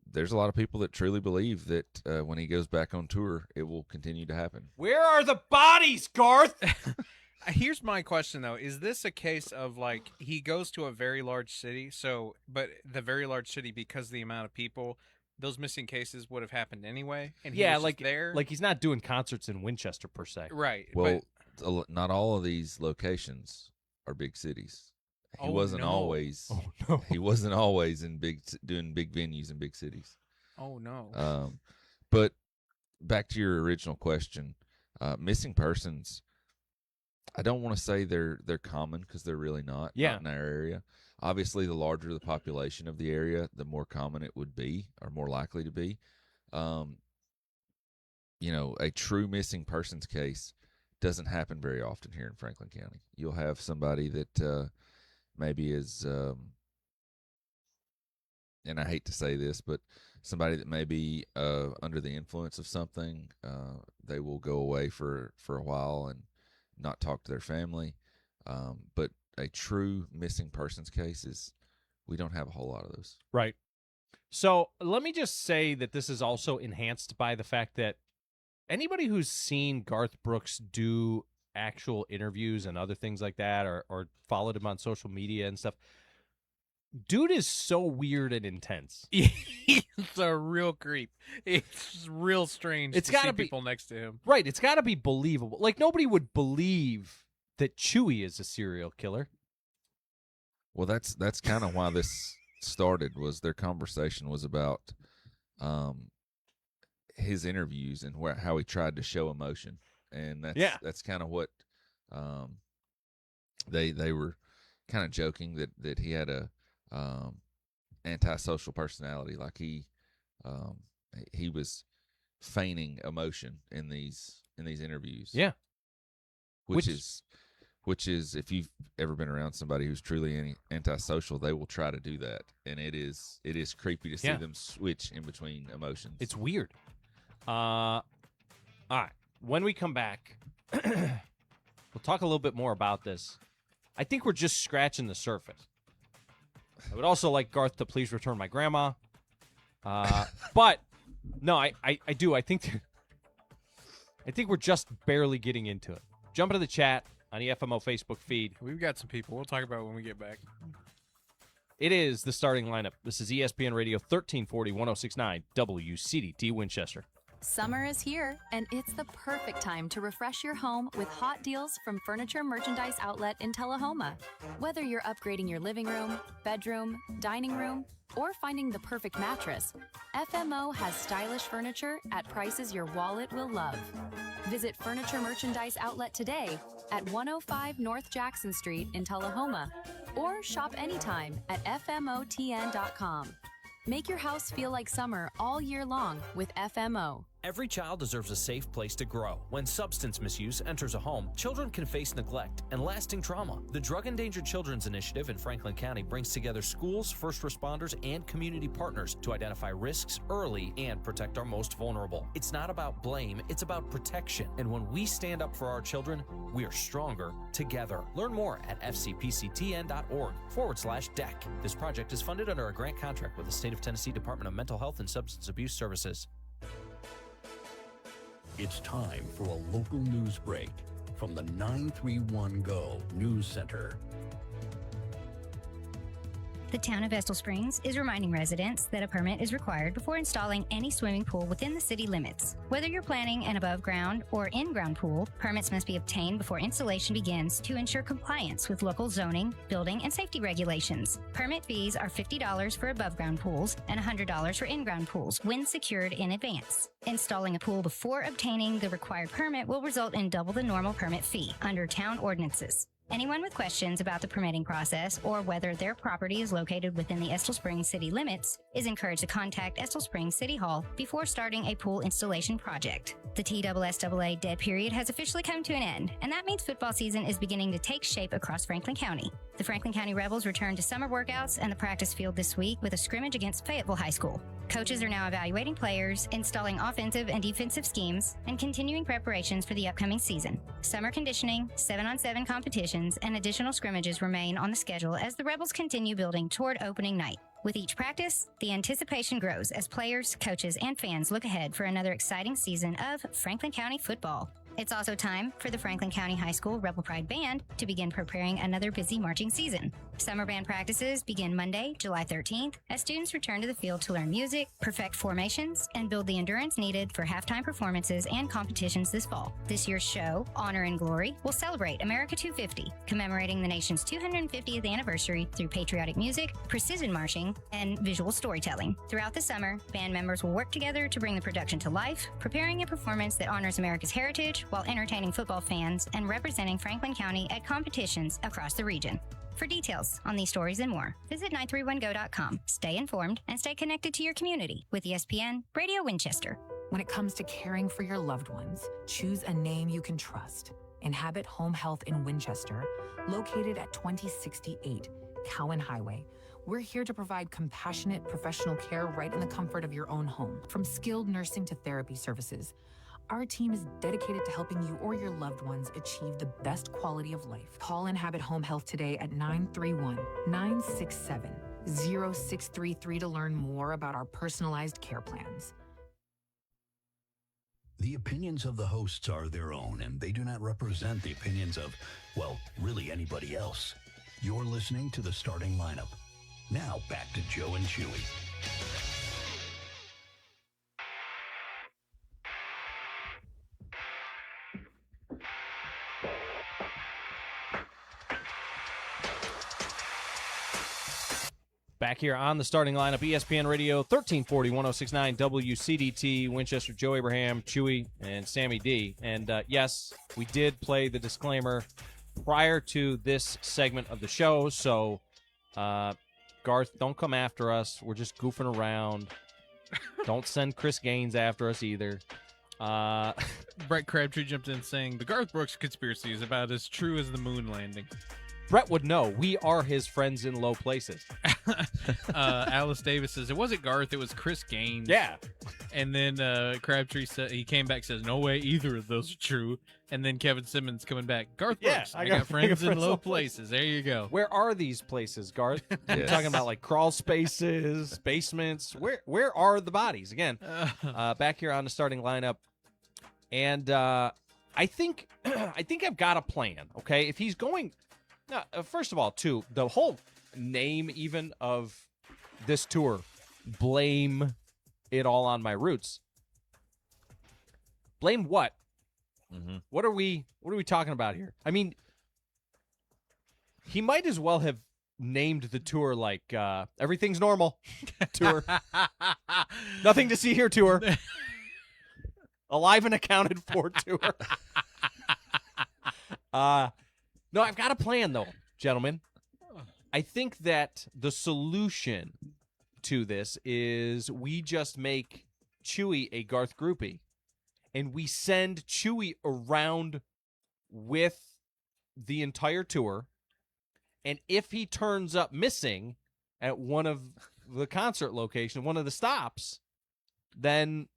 there's a lot of people that truly believe that when he goes back on tour, it will continue to happen. Where are the bodies, Garth? Here's my question, though. Is this a case of, like, he goes to a very large city, but the very large city, because of the amount of people, those missing cases would have happened anyway? And he was just there? Like he's not doing concerts in Winchester, per se. Right. Well, not all of these locations are big cities. He wasn't always. Oh, no. He wasn't always doing big venues in big cities. Oh no. But back to your original question, missing persons. I don't want to say they're common because they're really not. Yeah. Not in our area. Obviously, the larger the population of the area, the more common it would be, or more likely to be. A true missing persons case doesn't happen very often here in Franklin County. You'll have somebody that maybe is, and I hate to say this, but somebody that may be under the influence of something. They will go away for a while and not talk to their family. But a true missing persons case we don't have a whole lot of those. Right. So let me just say that this is also enhanced by the fact that anybody who's seen Garth Brooks do actual interviews and other things like that, or followed him on social media and stuff, dude is so weird and intense. He's a real creep. It's real strange to see people next to him. Right. It's got to be believable. Like, nobody would believe that Chewy is a serial killer. Well, that's kind of why this started. Was their conversation was about his interviews and how he tried to show emotion, and that's kind of what they were kind of joking that he had a antisocial personality, like he was feigning emotion in these interviews. Yeah. Which is, if you've ever been around somebody who's truly antisocial, they will try to do that, and it is creepy to see them switch in between emotions. It's weird. All right. When we come back, we'll talk a little bit more about this. I think we're just scratching the surface. I would also like Garth to please return my grandma. But no, I do. I think we're just barely getting into it. Jump into the chat on the FMO Facebook feed. We've got some people. We'll talk about it when we get back. It is the starting lineup. This is ESPN Radio 1340 1069 WCDT Winchester. Summer is here, and it's the perfect time to refresh your home with hot deals from Furniture Merchandise Outlet in Tullahoma. Whether you're upgrading your living room, bedroom, dining room, or finding the perfect mattress, FMO has stylish furniture at prices your wallet will love. Visit Furniture Merchandise Outlet today at 105 North Jackson Street in Tullahoma, or shop anytime at FMOTN.com. Make your house feel like summer all year long with FMO. Every child deserves a safe place to grow. When substance misuse enters a home, children can face neglect and lasting trauma. The Drug Endangered Children's Initiative in Franklin County brings together schools, first responders, and community partners to identify risks early and protect our most vulnerable. It's not about blame, it's about protection. And when we stand up for our children, we are stronger together. Learn more at fcpctn.org/DEC. This project is funded under a grant contract with the State of Tennessee Department of Mental Health and Substance Abuse Services. It's time for a local news break from the 931 Go News Center. The town of Estill Springs is reminding residents that a permit is required before installing any swimming pool within the city limits. Whether you're planning an above-ground or in-ground pool, permits must be obtained before installation begins to ensure compliance with local zoning, building, and safety regulations. Permit fees are $50 for above-ground pools and $100 for in-ground pools when secured in advance. Installing a pool before obtaining the required permit will result in double the normal permit fee under town ordinances. Anyone with questions about the permitting process or whether their property is located within the Estill Springs city limits is encouraged to contact Estill Springs City Hall before starting a pool installation project. The TSSAA dead period has officially come to an end, and that means football season is beginning to take shape across Franklin County. The Franklin County Rebels return to summer workouts and the practice field this week with a scrimmage against Fayetteville High School. Coaches are now evaluating players, installing offensive and defensive schemes, and continuing preparations for the upcoming season. Summer conditioning, 7-on-7 competitions, and additional scrimmages remain on the schedule as the Rebels continue building toward opening night. With each practice, the anticipation grows as players, coaches, and fans look ahead for another exciting season of Franklin County football. It's also time for the Franklin County High School Rebel Pride Band to begin preparing another busy marching season. Summer band practices begin Monday, July 13th, as students return to the field to learn music, perfect formations, and build the endurance needed for halftime performances and competitions this fall. This year's show, Honor and Glory, will celebrate America 250, commemorating the nation's 250th anniversary through patriotic music, precision marching, and visual storytelling. Throughout the summer, band members will work together to bring the production to life, preparing a performance that honors America's heritage while entertaining football fans and representing Franklin County at competitions across the region. For details on these stories and more, visit 931go.com. Stay informed and stay connected to your community with ESPN Radio Winchester. When it comes to caring for your loved ones, choose a name you can trust. Inhabit Home Health in Winchester, located at 2068 Cowan Highway. We're here to provide compassionate professional care right in the comfort of your own home. From skilled nursing to therapy services, our team is dedicated to helping you or your loved ones achieve the best quality of life. Call Inhabit Home Health today at 931-967-0633 to learn more about our personalized care plans. The opinions of the hosts are their own, and they do not represent the opinions of, well, really anybody else. You're listening to the starting lineup. Now back to Joe and Chewy. Back here on the starting lineup, ESPN Radio, 1340, 1069 WCDT, Winchester, Joe Abraham, Chewy, and Sammy D. And yes, we did play the disclaimer prior to this segment of the show, so Garth, don't come after us. We're just goofing around. Don't send Chris Gaines after us either. Brett Crabtree jumped in saying, the Garth Brooks conspiracy is about as true as the moon landing. Brett would know. We are his friends in low places. Alice Davis says, it wasn't Garth, it was Chris Gaines. Yeah. And then Crabtree said, he came back, says, no way either of those are true. And then Kevin Simmons coming back, Garth Brooks, I got friends in low places. There you go. Where are these places, Garth? You're talking about like crawl spaces, basements. Where are the bodies? Again, back here on the starting lineup. And I think I've got a plan, okay? If he's going... Now, first of all, too, the whole name even of this tour, Blame It All on My Roots. Blame what? Mm-hmm. What are we talking about here? I mean, he might as well have named the tour like Everything's Normal tour. Nothing to see here tour. Alive and Accounted For tour. No, I've got a plan, though, gentlemen. I think that the solution to this is we just make Chewy a Garth groupie, and we send Chewy around with the entire tour, and if he turns up missing at one of the concert locations, one of the stops, then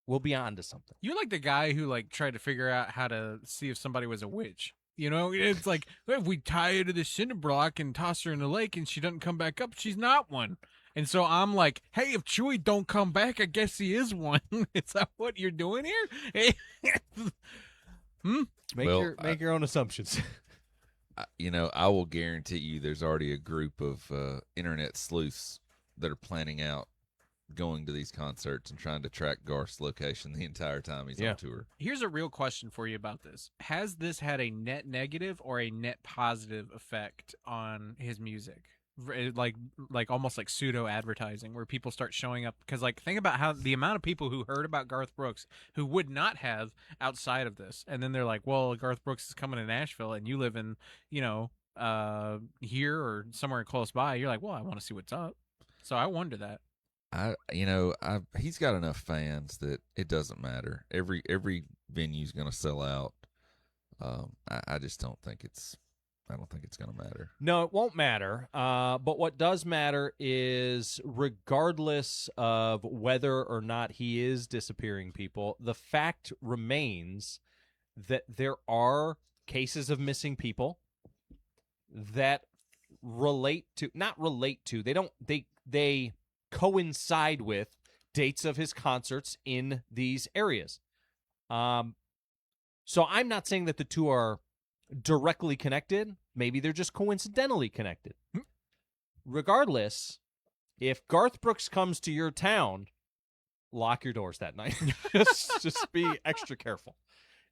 we'll be on to something. You're like the guy who like tried to figure out how to see if somebody was a witch. You know, it's like, if we tie her to the cinder block and toss her in the lake and she doesn't come back up, she's not one. And so I'm like, hey, if Chewy don't come back, I guess he is one. Is that what you're doing here? Make your own assumptions. I will guarantee you there's already a group of internet sleuths that are planning out going to these concerts and trying to track Garth's location the entire time he's on tour. Here's a real question for you about this. Has this had a net negative or a net positive effect on his music? Like almost like pseudo advertising where people start showing up, because like think about how the amount of people who heard about Garth Brooks who would not have outside of this, and then they're like, well, Garth Brooks is coming to Nashville and you live in here or somewhere close by, you're like, well, I want to see what's up. So I wonder that. He's got enough fans that it doesn't matter. Every venue's going to sell out. I just don't think it's going to matter. No, it won't matter. But what does matter is, regardless of whether or not he is disappearing people, the fact remains that there are cases of missing people that they coincide with dates of his concerts in these areas. So I'm not saying that the two are directly connected. Maybe they're just coincidentally connected. Regardless, if Garth Brooks comes to your town, lock your doors that night. just be extra careful.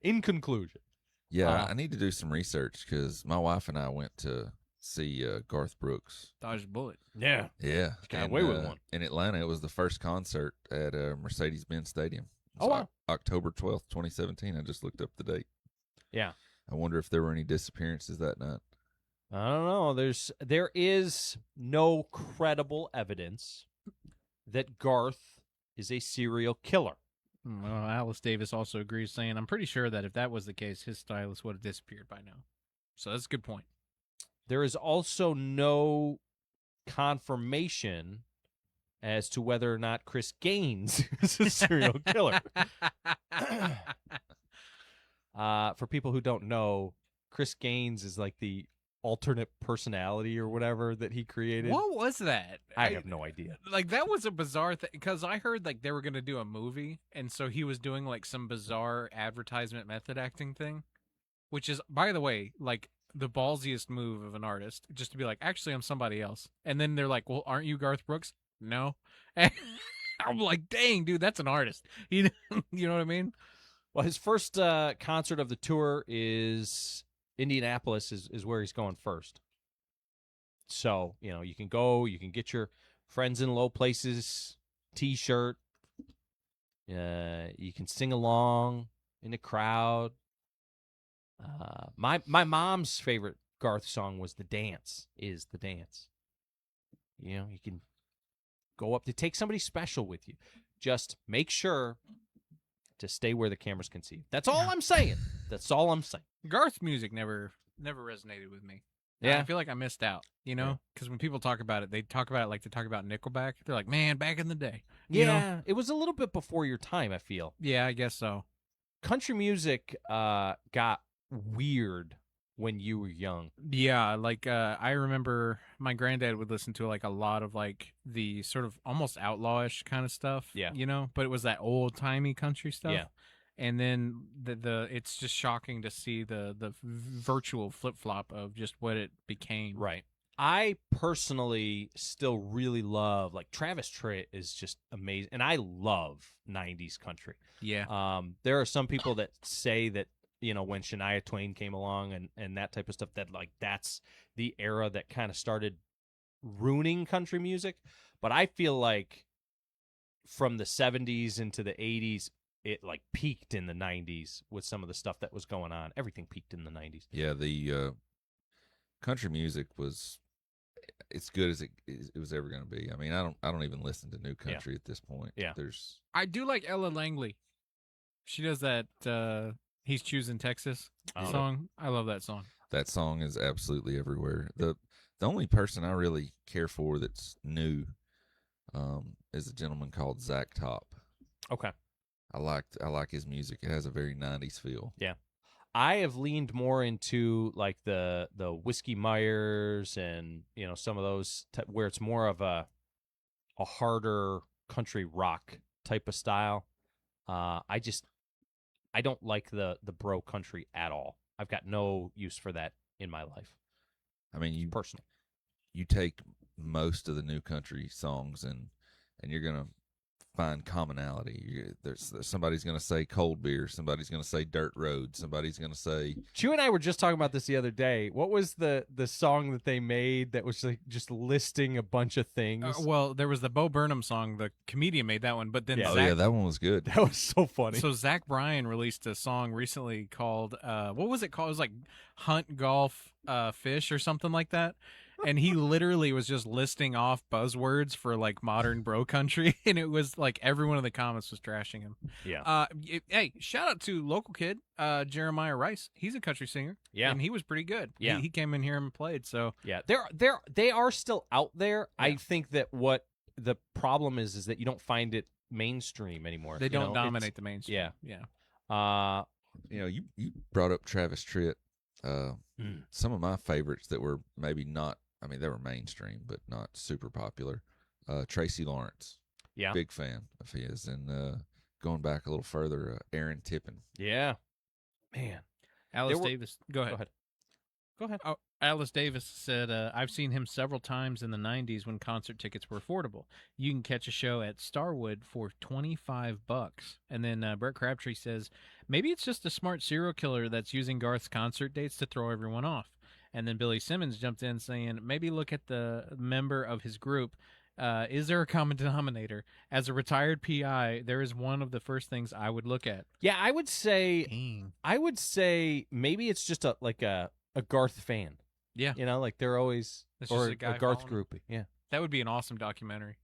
In conclusion. Yeah, I need to do some research because my wife and I went to see Garth Brooks. Dodged a bullet. Yeah. Yeah. Got away with one. In Atlanta, it was the first concert at Mercedes-Benz Stadium. Oh, wow. October 12th, 2017. I just looked up the date. Yeah. I wonder if there were any disappearances that night. I don't know. There is no credible evidence that Garth is a serial killer. Well, Alice Davis also agrees, saying, I'm pretty sure that if that was the case, his stylist would have disappeared by now. So that's a good point. There is also no confirmation as to whether or not Chris Gaines is a serial killer. For people who don't know, Chris Gaines is like the alternate personality or whatever that he created. What was that? I have no idea. Like, that was a bizarre thing, because I heard like they were going to do a movie, and so he was doing like some bizarre advertisement method acting thing, which is, by the way, like the ballsiest move of an artist, just to be like, actually, I'm somebody else. And then they're like, well, aren't you Garth Brooks? No. And I'm like, dang, dude, that's an artist. You know what I mean? Well, his first concert of the tour is Indianapolis is where he's going first. So, you can go, you can get your Friends in Low Places t-shirt. You can sing along in the crowd. My mom's favorite Garth song was The Dance. You can go up to take somebody special with you. Just make sure to stay where the cameras can see. That's all I'm saying. That's all I'm saying. Garth's music never resonated with me. Yeah. I feel like I missed out, because when people talk about it, they talk about it like they talk about Nickelback. They're like, man, back in the day. Yeah, it was a little bit before your time, I feel. Yeah, I guess so. Country music got weird when you were young. Yeah, like I remember my granddad would listen to like a lot of like the sort of almost outlawish kind of stuff. Yeah. But it was that old timey country stuff. Yeah. And then the it's just shocking to see the virtual flip flop of just what it became. Right. I personally still really love, like, Travis Tritt is just amazing, and I love 90s country. Yeah. There are some people that say that, you know, when Shania Twain came along and that type of stuff, that, like, that's the era that kind of started ruining country music. But I feel like from the 70s into the 80s, it, like, peaked in the 90s with some of the stuff that was going on. Everything peaked in the 90s. Yeah, the country music was as good as it was ever going to be. I mean, I don't even listen to new country at this point. Yeah. I do like Ella Langley. She does that He's Choosing Texas song. I love that song. That song is absolutely everywhere. The only person I really care for that's new is a gentleman called Zach Top. Okay. I like his music. It has a very 90s feel. Yeah. I have leaned more into, like, the Whiskey Myers and, you know, some of those where it's more of a harder country rock type of style. I don't like the bro country at all. I've got no use for that in my life. I mean, personally, you take most of the new country songs and you're gonna find commonality. There's somebody's going to say cold beer, somebody's going to say dirt road, somebody's going to say. Chew and I were just talking about this the other day. What was the song that they made that was, like, just listing a bunch of things? Well, there was the Bo Burnham song. The comedian made that one, but then yeah, that one was good. That was so funny. So Zach Bryan released a song recently called what was it called? It was like Hunt Golf Fish or something like that. And he literally was just listing off buzzwords for, like, modern bro country, and it was like everyone in the comments was trashing him. Yeah. Hey, shout out to local kid Jeremiah Rice. He's a country singer. Yeah. And he was pretty good. Yeah. He came in here and played. So yeah, they are still out there. Yeah. I think that what the problem is that you don't find it mainstream anymore. They don't dominate the mainstream. Yeah. Yeah. You know, you brought up Travis Tritt. Some of my favorites that were maybe not. I mean, they were mainstream, but not super popular. Tracy Lawrence. Yeah. Big fan of his. And going back a little further, Aaron Tippin. Yeah. Man. Alice Davis. Go ahead. Go ahead. Oh, Alice Davis said, I've seen him several times in the 90s when concert tickets were affordable. You can catch a show at Starwood for $25. And then Brett Crabtree says, maybe it's just a smart serial killer that's using Garth's concert dates to throw everyone off. And then Billy Simmons jumped in saying, maybe look at the member of his group. Is there a common denominator? As a retired PI, there is one of the first things I would look at. Yeah, I would say maybe it's just a Garth fan. Yeah. You know, like they're always It's or just a guy Garth following groupie. Yeah. That would be an awesome documentary.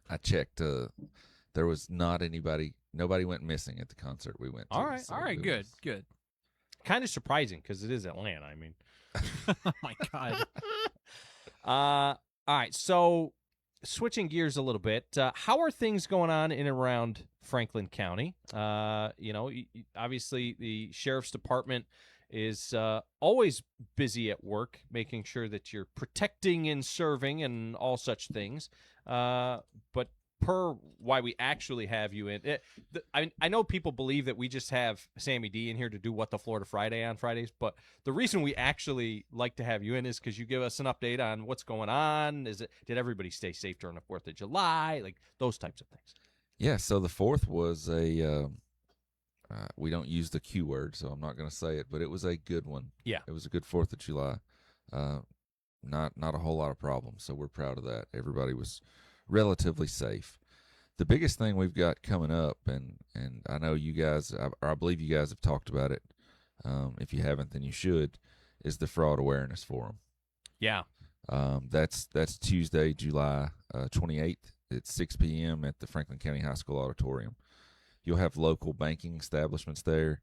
I checked. There was not anybody. Nobody went missing at the concert we went to. All right. so All right. it Good. was- Good. Kind of surprising because it is Atlanta. I mean. Oh, my God. All right. So switching gears a little bit, how are things going on in and around Franklin County? You know, obviously the sheriff's department is always busy at work, making sure that you're protecting and serving and all such things. But per why we actually have you in, I know people believe that we just have Sammy D in here to do What the Florida Friday on Fridays, but the reason we actually like to have you in is because you give us an update on what's going on. Did everybody stay safe during the 4th of July? Like those types of things. Yeah. So the 4th was a. We don't use the Q word, so I'm not going to say it, but it was a good one. Yeah. It was a good 4th of July. Not a whole lot of problems, so we're proud of that. Everybody was relatively safe. The biggest thing we've got coming up, and I know you guys, I believe you guys have talked about it. If you haven't, then you should, is the Fraud Awareness Forum. Yeah. That's Tuesday, July 28th at 6 p.m. at the Franklin County High School Auditorium. You'll have local banking establishments there.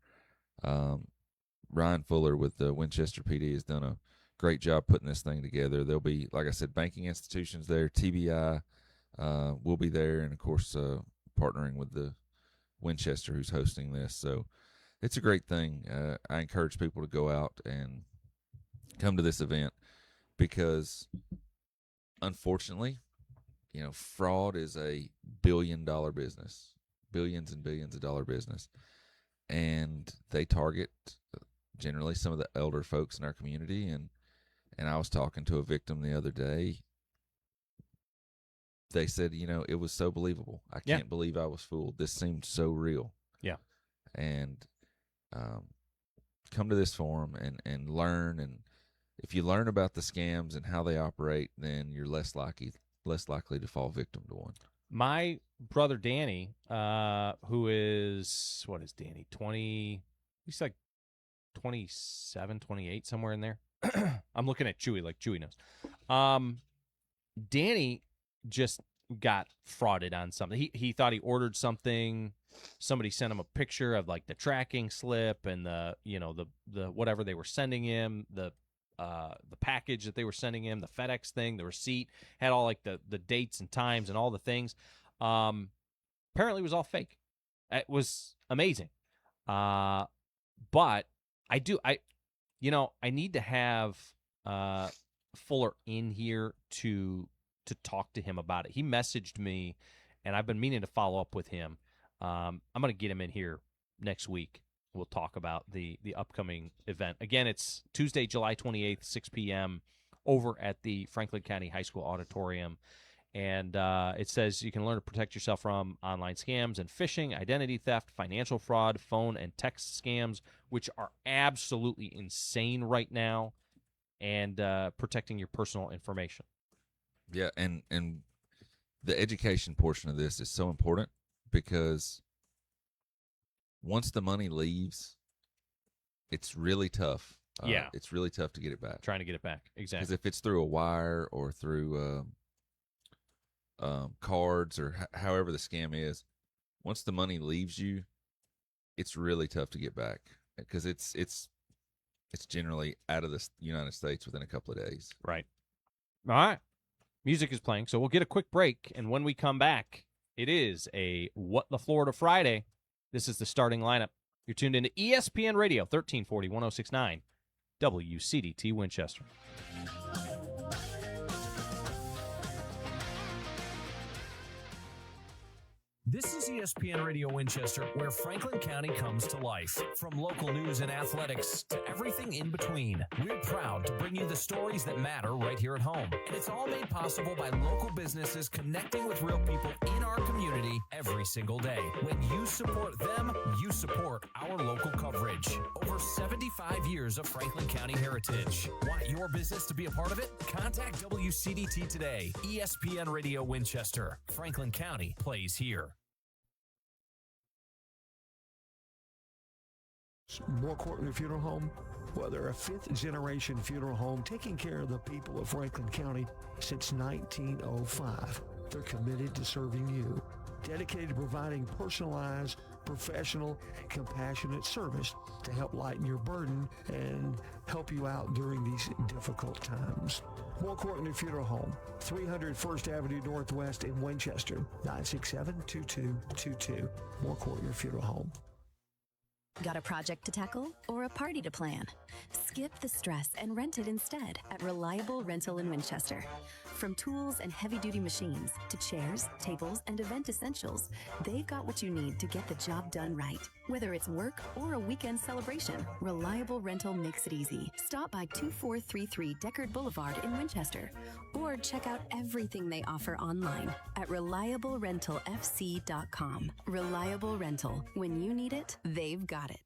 Ryan Fuller with the Winchester PD has done a great job putting this thing together. There'll be, like I said, banking institutions there. TBI will be there, and, of course, partnering with the Winchester who's hosting this. So it's a great thing. I encourage people to go out and come to this event because, unfortunately, you know, fraud is a billion-dollar business. Billions and billions of dollar business, and they target generally some of the elder folks in our community, and And I was talking to a victim the other day. They said, it was so believable. I can't believe I was fooled. This seemed so real. Yeah. And come to this forum and learn. And if you learn about the scams and how they operate, then you're less likely to fall victim to one. My brother Danny, who is, what is Danny, 20, he's like 27, 28, somewhere in there. I'm looking at Chewy, like Chewy knows. Danny just got frauded on something. He thought he ordered something. Somebody sent him a picture of like the tracking slip and the whatever they were sending him, the package that they were sending him, the FedEx thing, the receipt had all like the dates and times and all the things. Apparently it was all fake. It was amazing. But I need to have Fuller in here to talk to him about it. He messaged me, and I've been meaning to follow up with him. I'm going to get him in here next week. We'll talk about the upcoming event. Again, it's Tuesday, July 28th, 6 p.m. over at the Franklin County High School Auditorium. And it says you can learn to protect yourself from online scams and phishing, identity theft, financial fraud, phone and text scams, which are absolutely insane right now, and protecting your personal information. Yeah, and the education portion of this is so important because once the money leaves, it's really tough. It's really tough to get it back. Trying to get it back, exactly. Because if it's through a wire or through cards or however the scam is, once the money leaves you, it's really tough to get back because it's generally out of the United States within a couple of days. Right. All right. Music is playing, so we'll get a quick break, and when we come back, it is a What the Florida Friday. This is the starting lineup. You're tuned into ESPN Radio, 1340, 1069, WCDT Winchester. This is ESPN Radio Winchester, where Franklin County comes to life. From local news and athletics to everything in between, we're proud to bring you the stories that matter right here at home. And it's all made possible by local businesses connecting with real people in our community every single day. When you support them, you support our local coverage. Over 75 years of Franklin County heritage. Want your business to be a part of it? Contact WCDT today. ESPN Radio Winchester. Franklin County plays here. More Courtney Funeral Home? Well, they're a fifth-generation funeral home taking care of the people of Franklin County since 1905. They're committed to serving you, dedicated to providing personalized, professional, compassionate service to help lighten your burden and help you out during these difficult times. More Courtney Funeral Home, 300 First Avenue Northwest in Winchester, 967-2222. More Courtney Funeral Home. Got a project to tackle or a party to plan? Skip the stress and rent it instead at Reliable Rental in Winchester. From tools and heavy-duty machines to chairs, tables, and event essentials, they've got what you need to get the job done right. Whether it's work or a weekend celebration, Reliable Rental makes it easy. Stop by 2433 Deckard Boulevard in Winchester or check out everything they offer online at ReliableRentalFC.com. Reliable Rental. When you need it, they've got it.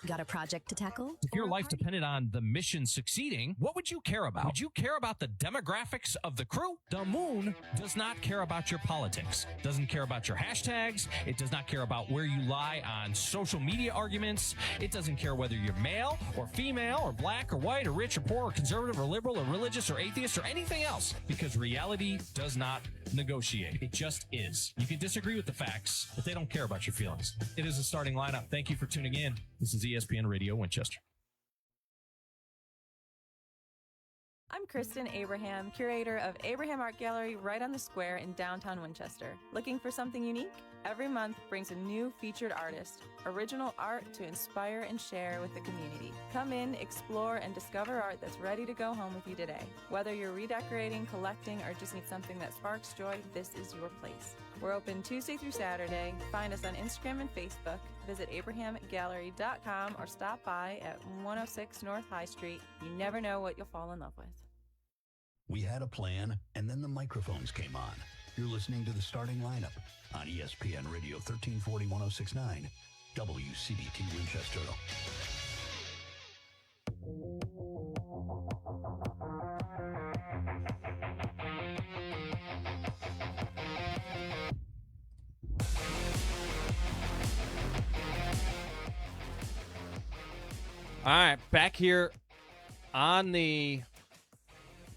Got a project to tackle? If your life depended on the mission succeeding, what would you care about? Would you care about the demographics of the crew? The Moon does not care about your politics, doesn't care about your hashtags, it does not care about where you lie on social media arguments, it doesn't care whether you're male or female or black or white or rich or poor or conservative or liberal or religious or atheist or anything else, because reality does not negotiate. It just is. You can disagree with the facts, but they don't care about your feelings. It is a starting lineup. Thank you for tuning in. This is ESPN Radio Winchester. I'm Kristen Abraham, curator of Abraham Art Gallery right on the square in downtown Winchester. Looking for something unique? Every month brings a new featured artist, original art to inspire and share with the community. Come in, explore, and discover art that's ready to go home with you today. Whether you're redecorating, collecting, or just need something that sparks joy, this is your place. We're open Tuesday through Saturday. Find us on Instagram and Facebook. Visit abrahamgallery.com or stop by at 106 North High Street. You never know what you'll fall in love with. We had a plan, and then the microphones came on. You're listening to the starting lineup on ESPN Radio 1340 1069, WCDT Winchester. All right, back here on the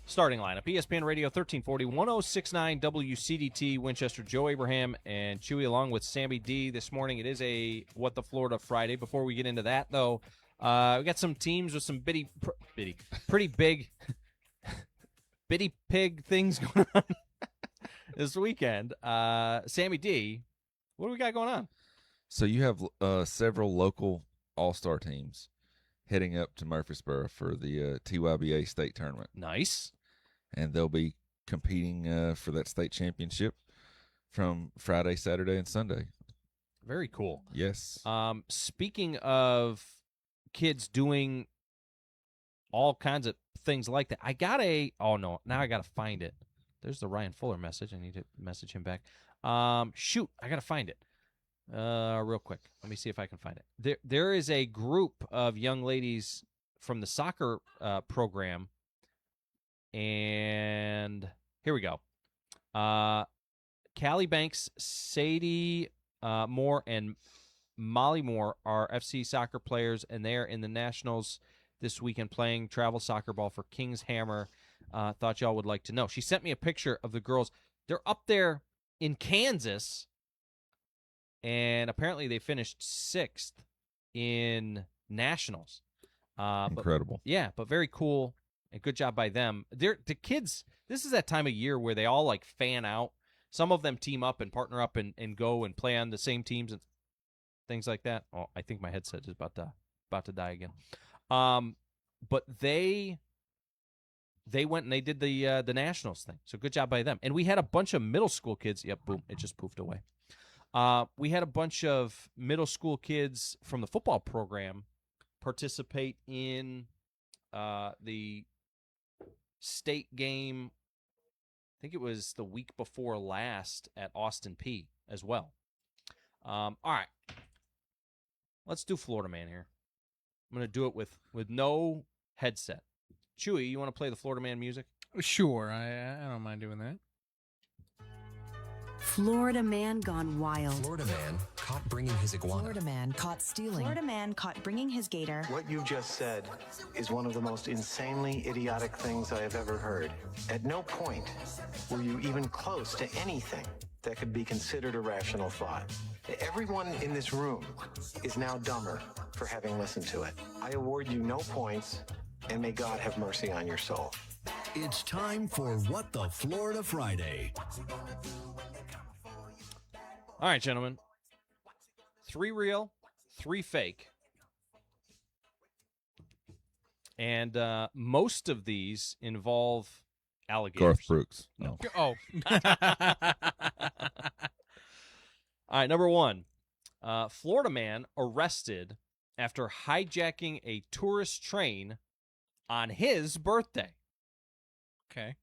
starting lineup. ESPN Radio 1340, 1069 WCDT Winchester. Joe Abraham and Chewy along with Sammy D this morning. It is a What the Florida Friday. Before we get into that, though, we got some teams with some pretty big bitty pig things going on this weekend. Sammy D, what do we got going on? So you have several local all-star teams heading up to Murfreesboro for the TYBA state tournament. Nice. And they'll be competing for that state championship from Friday, Saturday, and Sunday. Very cool. Yes. Speaking of kids doing all kinds of things like that, I got now I got to find it. There's the Ryan Fuller message. I need to message him back. Shoot, I got to find it. Real quick. Let me see if I can find it. There is a group of young ladies from the soccer program, and here we go. Callie Banks, Sadie Moore, and Molly Moore are FC soccer players, and they're in the Nationals this weekend playing travel soccer ball for Kings Hammer. Thought y'all would like to know. She sent me a picture of the girls. They're up there in Kansas, and apparently they finished 6th in Nationals. Incredible. But very cool, and good job by them. The kids, this is that time of year where they all, like, fan out. Some of them team up and partner up and go and play on the same teams and things like that. Oh, I think my headset is about to die again. But they went and they did the Nationals thing. So good job by them. And we had a bunch of middle school kids. Yep, boom, it just poofed away. We had a bunch of middle school kids from the football program participate in the state game. I think it was the week before last at Austin P as well. All right. Let's do Florida Man here. I'm going to do it with no headset. Chewy, you want to play the Florida Man music? Sure. I don't mind doing that. Florida man gone wild. Florida man caught bringing his iguana. Florida man caught stealing. Florida man caught bringing his gator. What you just said is one of the most insanely idiotic things I have ever heard. At no point were you even close to anything that could be considered a rational thought. Everyone in this room is now dumber for having listened to it. I award you no points, and may God have mercy on your soul. It's time for What the Florida Friday. All right, gentlemen. 3 real, 3 fake. And most of these involve alligators. Garth Brooks. No. Oh. All right, number 1. Florida man arrested after hijacking a tourist train on his birthday. Okay.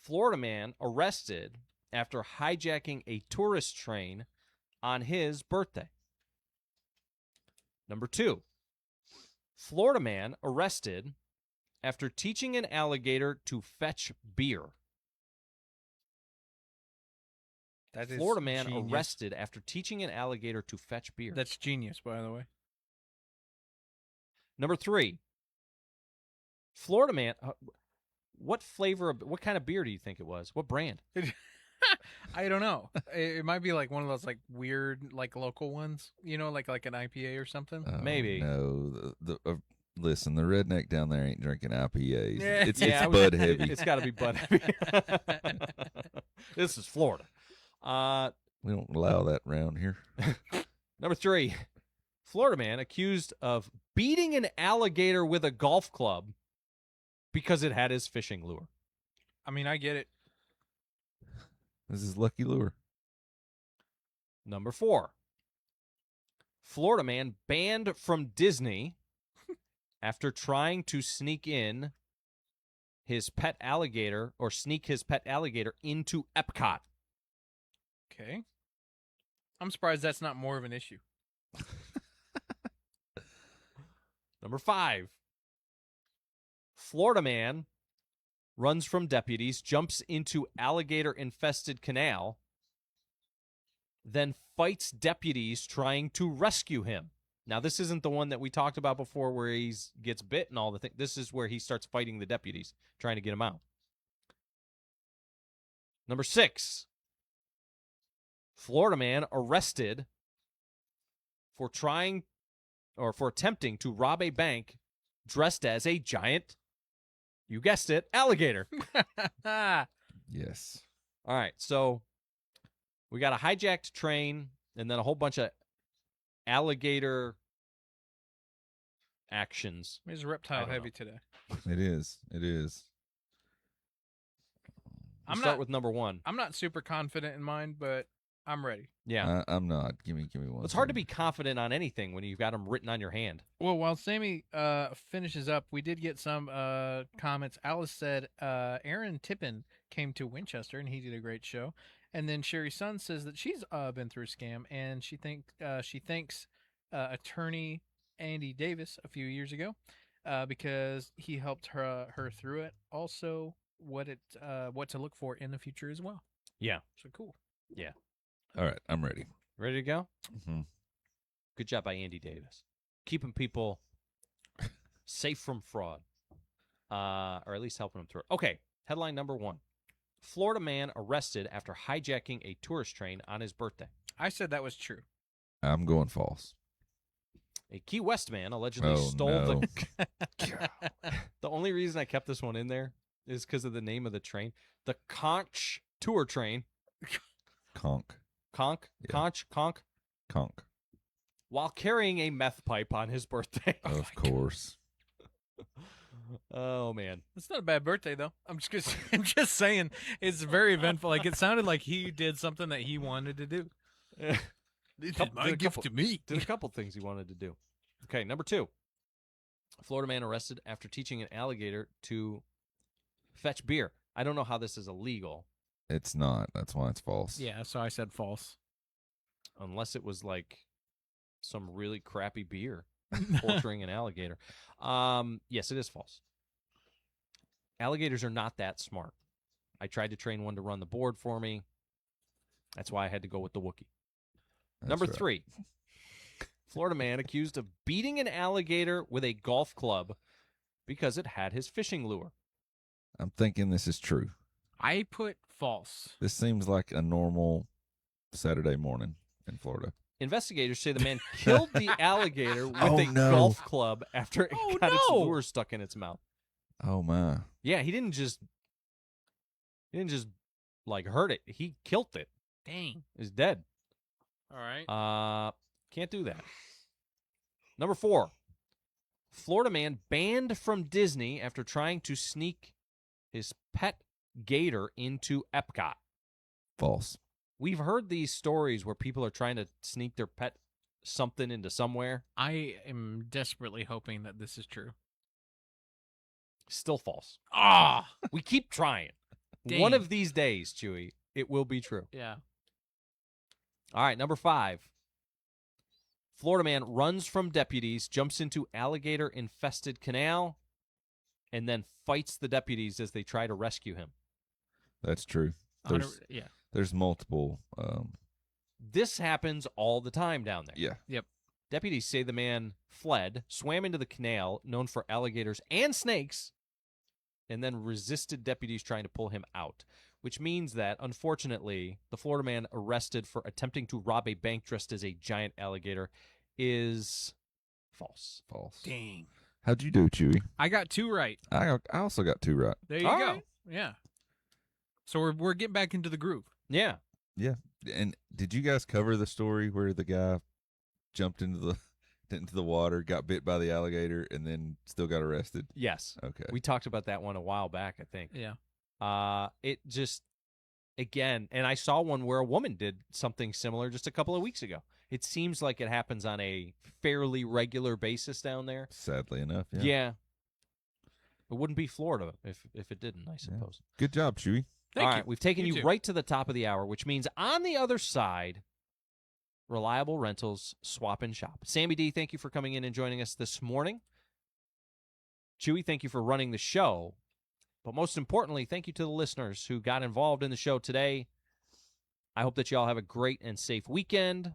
Florida man arrested after hijacking a tourist train on his birthday. Number 2, Florida man arrested after teaching an alligator to fetch beer. That is Florida man genius. arrested after teaching an alligator to fetch beer. That's genius, by the way. Number 3, Florida man. What kind of beer do you think it was? What brand? I don't know. It might be like one of those like weird like local ones, you know, like an IPA or something. Maybe. No, listen, the redneck down there ain't drinking IPAs. Yeah. It's Bud Heavy. It's got to be Bud Heavy. This is Florida. We don't allow that around here. Number 3, Florida man accused of beating an alligator with a golf club because it had his fishing lure. I mean, I get it. This is lucky lure. Number 4, Florida man banned from Disney after trying to sneak his pet alligator into Epcot. Okay. I'm surprised that's not more of an issue. Number 5, Florida man runs from deputies, jumps into alligator-infested canal, then fights deputies trying to rescue him. Now, this isn't the one that we talked about before where he gets bit and all the things. This is where he starts fighting the deputies, trying to get him out. Number 6, Florida man arrested for attempting to rob a bank dressed as a giant, you guessed it, alligator. Yes. All right, so we got a hijacked train and then a whole bunch of alligator actions. It's reptile heavy today. It is. We'll start with number 1. I'm not super confident in mine, but I'm ready. Yeah. I'm not. Give me one. It's hard to be confident on anything when you've got them written on your hand. Well, while Sammy finishes up, we did get some comments. Alice said Aaron Tippin came to Winchester, and he did a great show. And then Sherry Sun says that she's been through a scam, and she thanks attorney Andy Davis a few years ago because he helped her through it. Also, what to look for in the future as well. Yeah. So cool. Yeah. All right, I'm ready. Ready to go? Mm-hmm. Good job by Andy Davis. Keeping people safe from fraud, or at least helping them through it. Okay, headline number 1. Florida man arrested after hijacking a tourist train on his birthday. I said that was true. I'm going false. A Key West man allegedly stole the only reason I kept this one in there is because of the name of the train. The Conch Tour Train. Conch. While carrying a meth pipe on his birthday. Of course. Oh man, it's not a bad birthday though. I'm just saying it's very eventful. Like it sounded like he did something that he wanted to do. This is my gift to me. Did a couple things he wanted to do. Okay, number 2. Florida man arrested after teaching an alligator to fetch beer. I don't know how this is illegal. It's not. That's why it's false. Yeah, so I said false. Unless it was like some really crappy beer torturing an alligator. Yes, it is false. Alligators are not that smart. I tried to train one to run the board for me. That's why I had to go with the Wookiee. Number 3. Florida man accused of beating an alligator with a golf club because it had his fishing lure. I'm thinking this is true. I put false. This seems like a normal Saturday morning in Florida. Investigators say the man killed the alligator with a golf club after it got its lure stuck in its mouth. Oh my. Yeah, he didn't just like hurt it. He killed it. Dang. It's dead. All right. Can't do that. Number 4. Florida man banned from Disney after trying to sneak his pet gator into Epcot. False. We've heard these stories where people are trying to sneak their pet something into somewhere. I am desperately hoping that this is true. Still false. Ah! We keep trying. Dang. One of these days, Chewy, it will be true. Yeah. All right, number 5. Florida man runs from deputies, jumps into alligator-infested canal, and then fights the deputies as they try to rescue him. That's true. There's multiple. This happens all the time down there. Yeah. Yep. Deputies say the man fled, swam into the canal, known for alligators and snakes, and then resisted deputies trying to pull him out, which means that, unfortunately, the Florida man arrested for attempting to rob a bank dressed as a giant alligator is false. False. Dang. How'd you do, Chewy? I got 2 right. I also got 2 right. There you All go. right. Yeah. So we're getting back into the groove. Yeah. Yeah. And did you guys cover the story where the guy jumped into the water, got bit by the alligator, and then still got arrested? Yes. Okay. We talked about that one a while back, I think. Yeah. It just, again, and I saw one where a woman did something similar just a couple of weeks ago. It seems like it happens on a fairly regular basis down there. Sadly enough, yeah. Yeah. It wouldn't be Florida if it didn't, I suppose. Yeah. Good job, Chewy. All right, we've taken You you too. right to the top of the hour, which means on the other side, Reliable Rentals Swap and Shop. Sammy D, thank you for coming in and joining us this morning. Chewy, thank you for running the show. But most importantly, thank you to the listeners who got involved in the show today. I hope that you all have a great and safe weekend.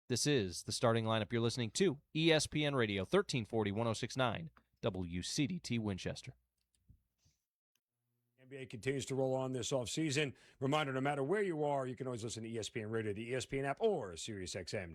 This is the starting lineup. You're listening to ESPN Radio 1340 1069 WCDT Winchester. NBA continues to roll on this offseason. Reminder, no matter where you are, you can always listen to ESPN Radio, the ESPN app, or SiriusXM.